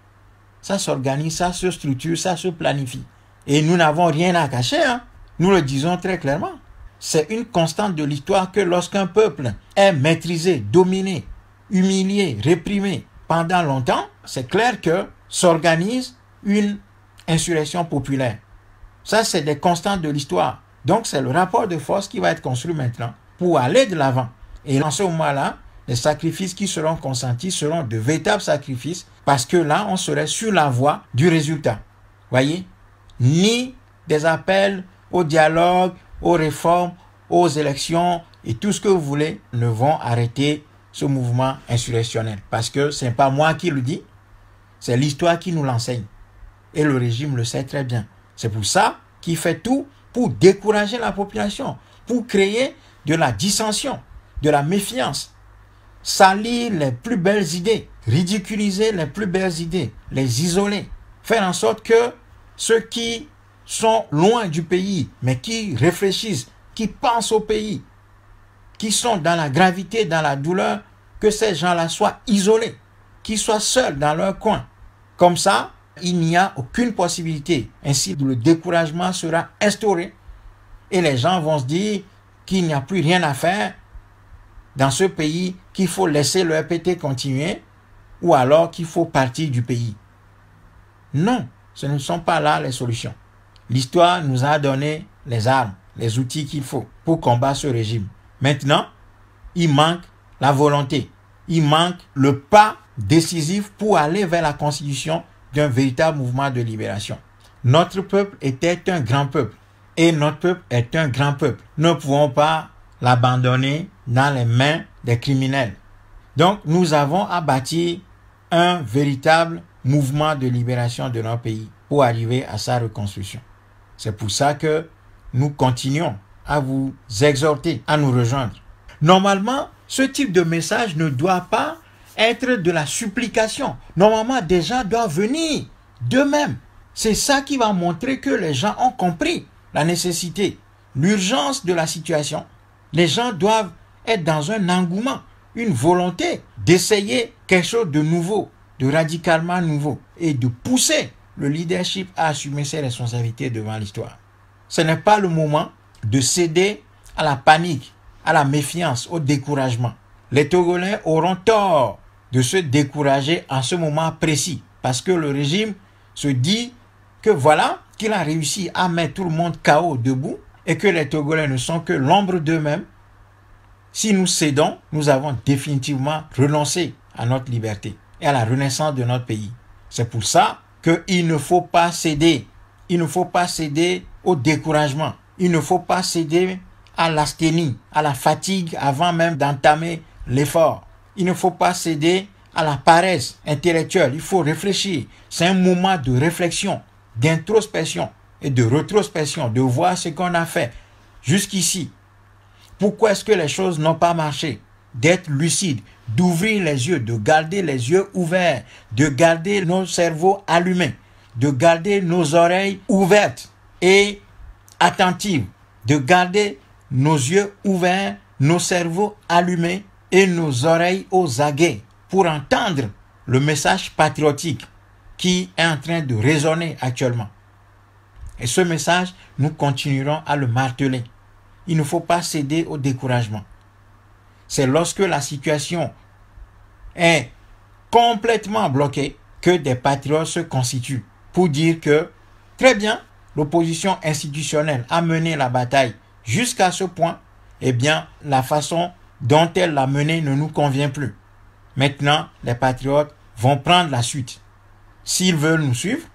Ça s'organise, ça se structure, ça se planifie. Et nous n'avons rien à cacher, hein. Nous le disons très clairement. C'est une constante de l'histoire que lorsqu'un peuple est maîtrisé, dominé, humilié, réprimé pendant longtemps, c'est clair que s'organise une insurrection populaire. Ça, c'est des constantes de l'histoire. Donc, c'est le rapport de force qui va être construit maintenant pour aller de l'avant. Et en ce moment-là, les sacrifices qui seront consentis seront de véritables sacrifices parce que là, on serait sur la voie du résultat. Voyez? Ni des appels au dialogue, aux réformes, aux élections et tout ce que vous voulez ne vont arrêter ce mouvement insurrectionnel. Parce que ce n'est pas moi qui le dis, c'est l'histoire qui nous l'enseigne. Et le régime le sait très bien. C'est pour ça qu'il fait tout pour décourager la population, pour créer de la dissension, de la méfiance, salir les plus belles idées, ridiculiser les plus belles idées, les isoler, faire en sorte que ceux qui sont loin du pays, mais qui réfléchissent, qui pensent au pays, qui sont dans la gravité, dans la douleur, que ces gens-là soient isolés, qu'ils soient seuls dans leur coin. Comme ça, il n'y a aucune possibilité. Ainsi, le découragement sera instauré et les gens vont se dire qu'il n'y a plus rien à faire dans ce pays, qu'il faut laisser le RPT continuer ou alors qu'il faut partir du pays. Non, ce ne sont pas là les solutions. L'histoire nous a donné les armes, les outils qu'il faut pour combattre ce régime. Maintenant, il manque la volonté. Il manque le pas décisif pour aller vers la constitution d'un véritable mouvement de libération. Notre peuple était un grand peuple et notre peuple est un grand peuple. Nous ne pouvons pas l'abandonner dans les mains des criminels. Donc, nous avons à bâtir un véritable mouvement de libération de notre pays pour arriver à sa reconstruction. C'est pour ça que nous continuons à vous exhorter à nous rejoindre. Normalement, ce type de message ne doit pas être de la supplication. Normalement, des gens doivent venir d'eux-mêmes. C'est ça qui va montrer que les gens ont compris la nécessité, l'urgence de la situation. Les gens doivent être dans un engouement, une volonté d'essayer quelque chose de nouveau, de radicalement nouveau et de pousser le leadership à assumer ses responsabilités devant l'histoire. Ce n'est pas le moment de céder à la panique, à la méfiance, au découragement. Les Togolais auront tort de se décourager en ce moment précis parce que le régime se dit que voilà, qu'il a réussi à mettre tout le monde KO debout et que les Togolais ne sont que l'ombre d'eux-mêmes. Si nous cédons, nous avons définitivement renoncé à notre liberté et à la renaissance de notre pays. C'est pour ça qu'il ne faut pas céder. Il ne faut pas céder au découragement. Il ne faut pas céder à l'asthénie, à la fatigue avant même d'entamer l'effort. Il ne faut pas céder à la paresse intellectuelle. Il faut réfléchir. C'est un moment de réflexion, d'introspection et de rétrospection, de voir ce qu'on a fait jusqu'ici. Pourquoi est-ce que les choses n'ont pas marché? D'être lucide, d'ouvrir les yeux, de garder les yeux ouverts, de garder nos cerveaux allumés, de garder nos oreilles ouvertes et attentives, de garder nos yeux ouverts, nos cerveaux allumés et nos oreilles aux aguets pour entendre le message patriotique qui est en train de résonner actuellement. Et ce message, nous continuerons à le marteler. Il ne faut pas céder au découragement. C'est lorsque la situation est complètement bloquée que des patriotes se constituent pour dire que, très bien, l'opposition institutionnelle a mené la bataille jusqu'à ce point, eh bien, la façon dont elle l'a menée ne nous convient plus. Maintenant, les patriotes vont prendre la suite. S'ils veulent nous suivre,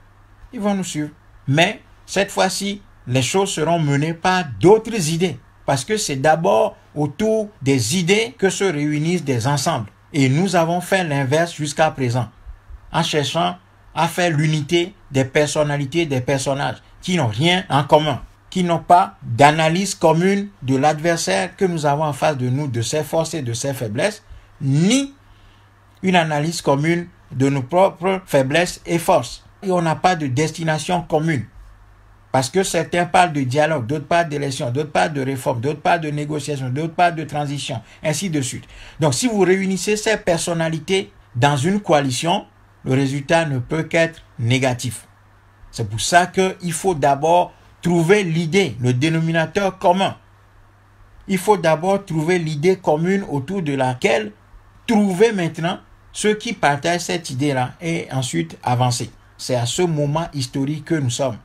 ils vont nous suivre. Mais, cette fois-ci, les choses seront menées par d'autres idées. Parce que c'est d'abord autour des idées que se réunissent des ensembles. Et nous avons fait l'inverse jusqu'à présent, en cherchant à faire l'unité des personnalités, des personnages qui n'ont rien en commun, qui n'ont pas d'analyse commune de l'adversaire que nous avons en face de nous, de ses forces et de ses faiblesses, ni une analyse commune de nos propres faiblesses et forces. Et on n'a pas de destination commune. Parce que certains parlent de dialogue, d'autres parlent d'élection, d'autres parlent de réforme, d'autres parlent de négociation, d'autres parlent de transition, ainsi de suite. Donc si vous réunissez ces personnalités dans une coalition, le résultat ne peut qu'être négatif. C'est pour ça qu'il faut d'abord trouver l'idée, le dénominateur commun. Il faut d'abord trouver l'idée commune autour de laquelle trouver maintenant ceux qui partagent cette idée-là et ensuite avancer. C'est à ce moment historique que nous sommes.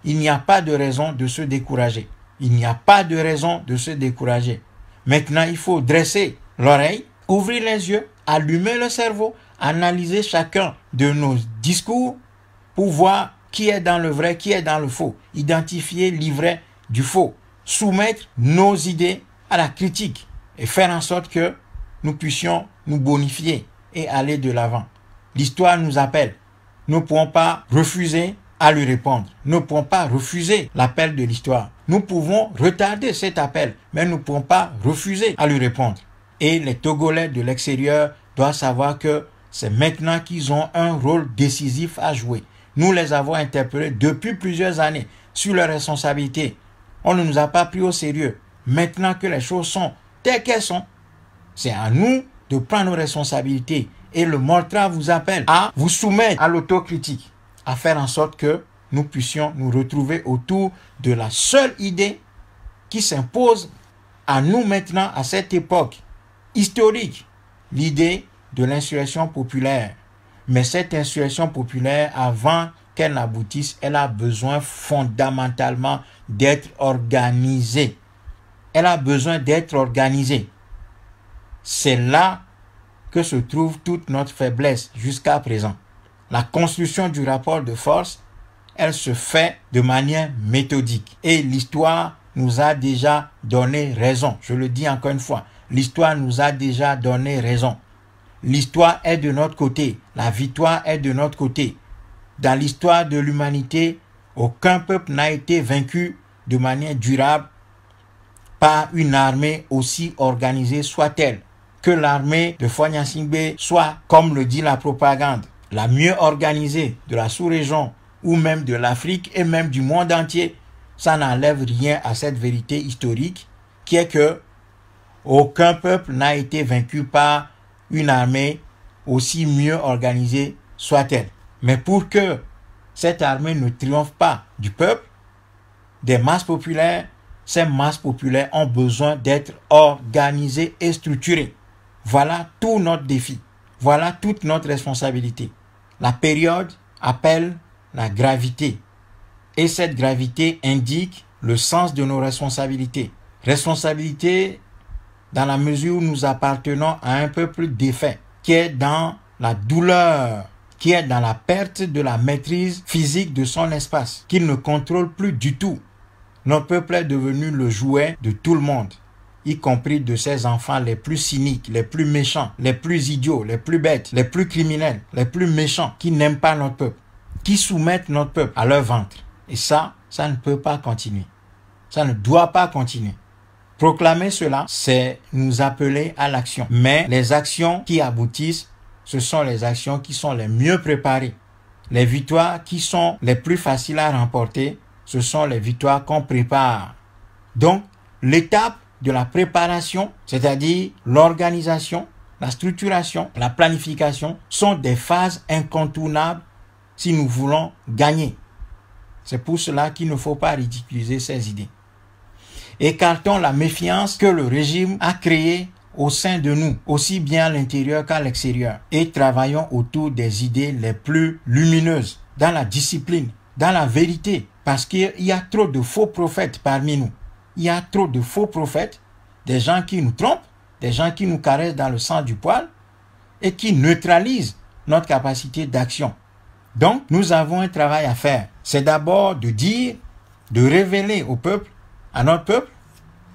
Il n'y a pas de raison de se décourager. Il n'y a pas de raison de se décourager. Maintenant, il faut dresser l'oreille, ouvrir les yeux, allumer le cerveau, analyser chacun de nos discours pour voir qui est dans le vrai, qui est dans le faux, identifier l'ivraie du faux, soumettre nos idées à la critique et faire en sorte que nous puissions nous bonifier et aller de l'avant. L'histoire nous appelle. Nous ne pouvons pas refuser à lui répondre. Nous ne pouvons pas refuser l'appel de l'histoire. Nous pouvons retarder cet appel, mais nous ne pouvons pas refuser à lui répondre. Et les Togolais de l'extérieur doivent savoir que c'est maintenant qu'ils ont un rôle décisif à jouer. Nous les avons interpellés depuis plusieurs années sur leurs responsabilités. On ne nous a pas pris au sérieux. Maintenant que les choses sont telles qu'elles sont, c'est à nous de prendre nos responsabilités. Et le Moltra vous appelle à vous soumettre à l'autocritique, à faire en sorte que nous puissions nous retrouver autour de la seule idée qui s'impose à nous maintenant, à cette époque historique, l'idée de l'insurrection populaire. Mais cette insurrection populaire, avant qu'elle n'aboutisse, elle a besoin fondamentalement d'être organisée. Elle a besoin d'être organisée. C'est là que se trouve toute notre faiblesse jusqu'à présent. La construction du rapport de force, elle se fait de manière méthodique. Et l'histoire nous a déjà donné raison. Je le dis encore une fois, l'histoire nous a déjà donné raison. L'histoire est de notre côté. La victoire est de notre côté. Dans l'histoire de l'humanité, aucun peuple n'a été vaincu de manière durable par une armée aussi organisée soit-elle. Que l'armée de Fonya Singbe soit, comme le dit la propagande, la mieux organisée de la sous-région ou même de l'Afrique et même du monde entier, ça n'enlève rien à cette vérité historique qui est que aucun peuple n'a été vaincu par une armée aussi mieux organisée soit-elle. Mais pour que cette armée ne triomphe pas du peuple, des masses populaires, ces masses populaires ont besoin d'être organisées et structurées. Voilà tout notre défi. Voilà toute notre responsabilité. La période appelle la gravité. Et cette gravité indique le sens de nos responsabilités. Responsabilité dans la mesure où nous appartenons à un peuple défait, qui est dans la douleur, qui est dans la perte de la maîtrise physique de son espace, qu'il ne contrôle plus du tout. Notre peuple est devenu le jouet de tout le monde, y compris de ses enfants les plus cyniques, les plus méchants, les plus idiots, les plus bêtes, les plus criminels, les plus méchants, qui n'aiment pas notre peuple, qui soumettent notre peuple à leur ventre. Et ça ne peut pas continuer. Ça ne doit pas continuer. Proclamer cela, c'est nous appeler à l'action. Mais les actions qui aboutissent, ce sont les actions qui sont les mieux préparées. Les victoires qui sont les plus faciles à remporter, ce sont les victoires qu'on prépare. Donc, l'étape de la préparation, c'est-à-dire l'organisation, la structuration, la planification, sont des phases incontournables si nous voulons gagner. C'est pour cela qu'il ne faut pas ridiculiser ces idées. Écartons la méfiance que le régime a créée au sein de nous, aussi bien à l'intérieur qu'à l'extérieur, et travaillons autour des idées les plus lumineuses, dans la discipline, dans la vérité, parce qu'il y a trop de faux prophètes parmi nous. Il y a trop de faux prophètes, des gens qui nous trompent, des gens qui nous caressent dans le sang du poil et qui neutralisent notre capacité d'action. Donc, nous avons un travail à faire. C'est d'abord de dire, de révéler au peuple, à notre peuple,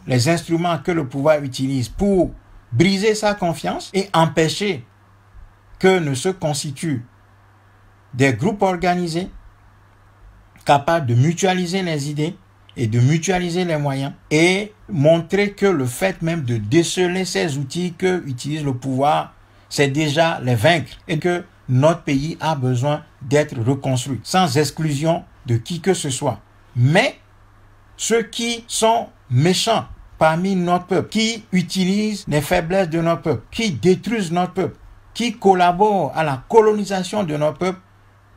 les instruments que le pouvoir utilise pour briser sa confiance et empêcher que ne se constituent des groupes organisés capables de mutualiser les idées et de mutualiser les moyens et montrer que le fait même de déceler ces outils que utilise le pouvoir, c'est déjà les vaincre et que notre pays a besoin d'être reconstruit sans exclusion de qui que ce soit. Mais ceux qui sont méchants parmi notre peuple, qui utilisent les faiblesses de notre peuple, qui détruisent notre peuple, qui collaborent à la colonisation de notre peuple,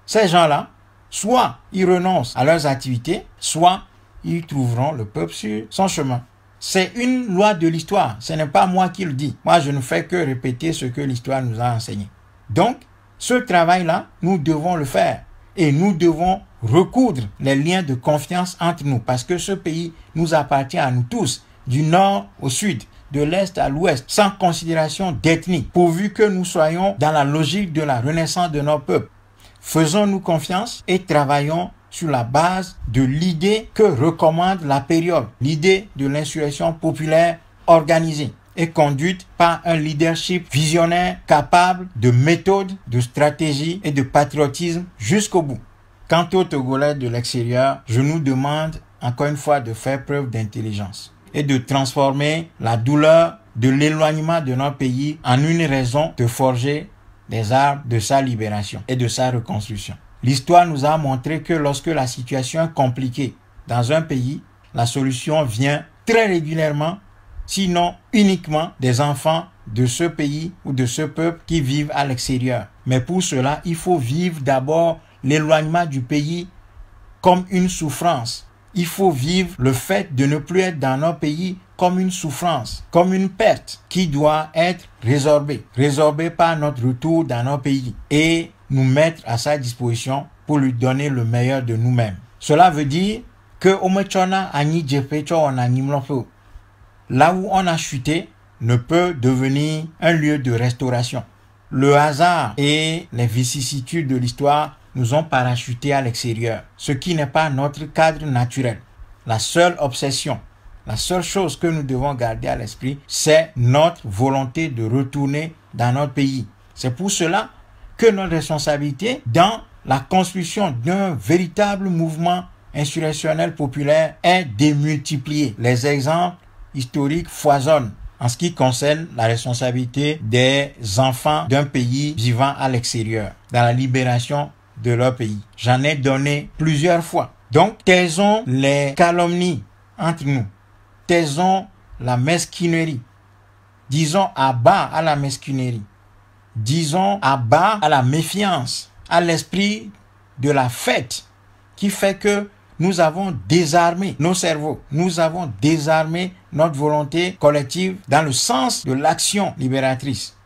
ces gens-là, soit ils renoncent à leurs activités, soit ils trouveront le peuple sur son chemin. C'est une loi de l'histoire, ce n'est pas moi qui le dis. Moi, je ne fais que répéter ce que l'histoire nous a enseigné. Donc, ce travail-là, nous devons le faire et nous devons recoudre les liens de confiance entre nous parce que ce pays nous appartient à nous tous, du nord au sud, de l'est à l'ouest, sans considération d'ethnie, pourvu que nous soyons dans la logique de la renaissance de notre peuple. Faisons-nous confiance et travaillons sur la base de l'idée que recommande la période, l'idée de l'insurrection populaire organisée et conduite par un leadership visionnaire capable de méthode, de stratégie et de patriotisme jusqu'au bout. Quant aux Togolais de l'extérieur, je nous demande encore une fois de faire preuve d'intelligence et de transformer la douleur de l'éloignement de notre pays en une raison de forger des arbres de sa libération et de sa reconstruction. L'histoire nous a montré que lorsque la situation est compliquée dans un pays, la solution vient très régulièrement, sinon uniquement des enfants de ce pays ou de ce peuple qui vivent à l'extérieur. Mais pour cela, il faut vivre d'abord l'éloignement du pays comme une souffrance. Il faut vivre le fait de ne plus être dans notre pays comme une souffrance, comme une perte qui doit être résorbée par notre retour dans notre pays et nous mettre à sa disposition pour lui donner le meilleur de nous-mêmes. Cela veut dire que là où on a chuté ne peut devenir un lieu de restauration. Le hasard et les vicissitudes de l'histoire nous ont parachutés à l'extérieur, ce qui n'est pas notre cadre naturel. La seule obsession, la seule chose que nous devons garder à l'esprit, c'est notre volonté de retourner dans notre pays. C'est pour cela que notre responsabilité dans la construction d'un véritable mouvement insurrectionnel populaire est démultipliée. Les exemples historiques foisonnent en ce qui concerne la responsabilité des enfants d'un pays vivant à l'extérieur, dans la libération de leur pays. J'en ai donné plusieurs fois. Donc, taisons les calomnies entre nous. Taisons la mesquinerie. Disons à bas à la mesquinerie. Disons à bas à la méfiance, à l'esprit de la fête qui fait que nous avons désarmé nos cerveaux. Nous avons désarmé notre volonté collective dans le sens de l'action libératrice.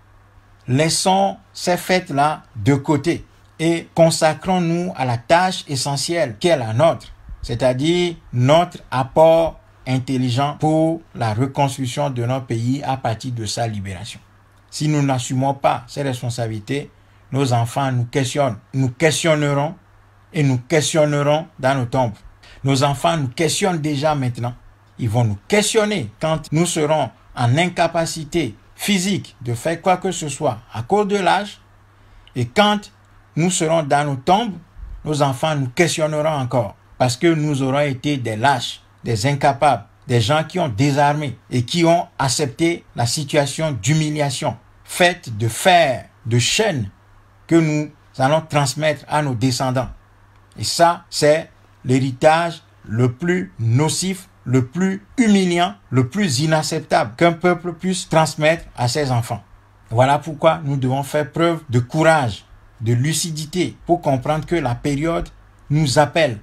Laissons ces fêtes-là de côté et consacrons-nous à la tâche essentielle qui est la nôtre, c'est-à-dire notre apport intelligent pour la reconstruction de notre pays à partir de sa libération. Si nous n'assumons pas ces responsabilités, nos enfants nous questionnent. Nous questionnerons et nous questionnerons dans nos tombes. Nos enfants nous questionnent déjà maintenant. Ils vont nous questionner quand nous serons en incapacité physique de faire quoi que ce soit à cause de l'âge. Et quand nous serons dans nos tombes, nos enfants nous questionneront encore parce que nous aurons été des lâches, des incapables, des gens qui ont désarmé et qui ont accepté la situation d'humiliation faite de fer, de chaînes que nous allons transmettre à nos descendants. Et ça, c'est l'héritage le plus nocif, le plus humiliant, le plus inacceptable qu'un peuple puisse transmettre à ses enfants. Voilà pourquoi nous devons faire preuve de courage, de lucidité pour comprendre que la période nous appelle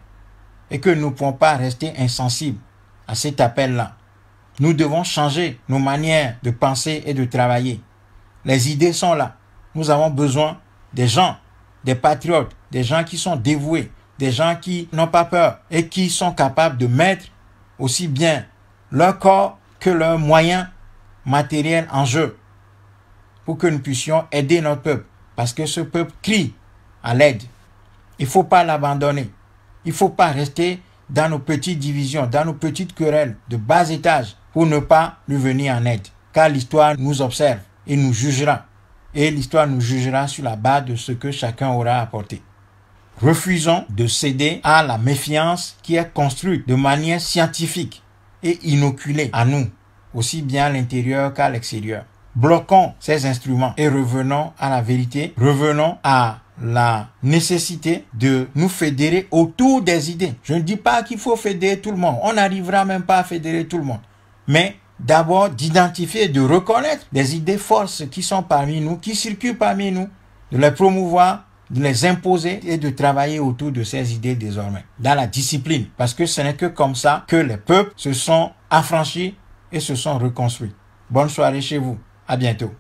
et que nous ne pouvons pas rester insensibles à cet appel-là. Nous devons changer nos manières de penser et de travailler. Les idées sont là. Nous avons besoin des gens, des patriotes, des gens qui sont dévoués, des gens qui n'ont pas peur et qui sont capables de mettre aussi bien leur corps que leurs moyens matériels en jeu pour que nous puissions aider notre peuple. Parce que ce peuple crie à l'aide. Il ne faut pas l'abandonner. Il ne faut pas rester dans nos petites divisions, dans nos petites querelles de bas étage pour ne pas lui venir en aide. Car l'histoire nous observe et nous jugera. Et l'histoire nous jugera sur la base de ce que chacun aura apporté. Refusons de céder à la méfiance qui est construite de manière scientifique et inoculée à nous, aussi bien à l'intérieur qu'à l'extérieur. Bloquons ces instruments et revenons à la vérité, revenons à la nécessité de nous fédérer autour des idées. Je ne dis pas qu'il faut fédérer tout le monde, on n'arrivera même pas à fédérer tout le monde, mais d'abord d'identifier, de reconnaître des idées forces qui sont parmi nous, qui circulent parmi nous, de les promouvoir, de les imposer et de travailler autour de ces idées désormais, dans la discipline, parce que ce n'est que comme ça que les peuples se sont affranchis et se sont reconstruits. Bonne soirée chez vous, à bientôt.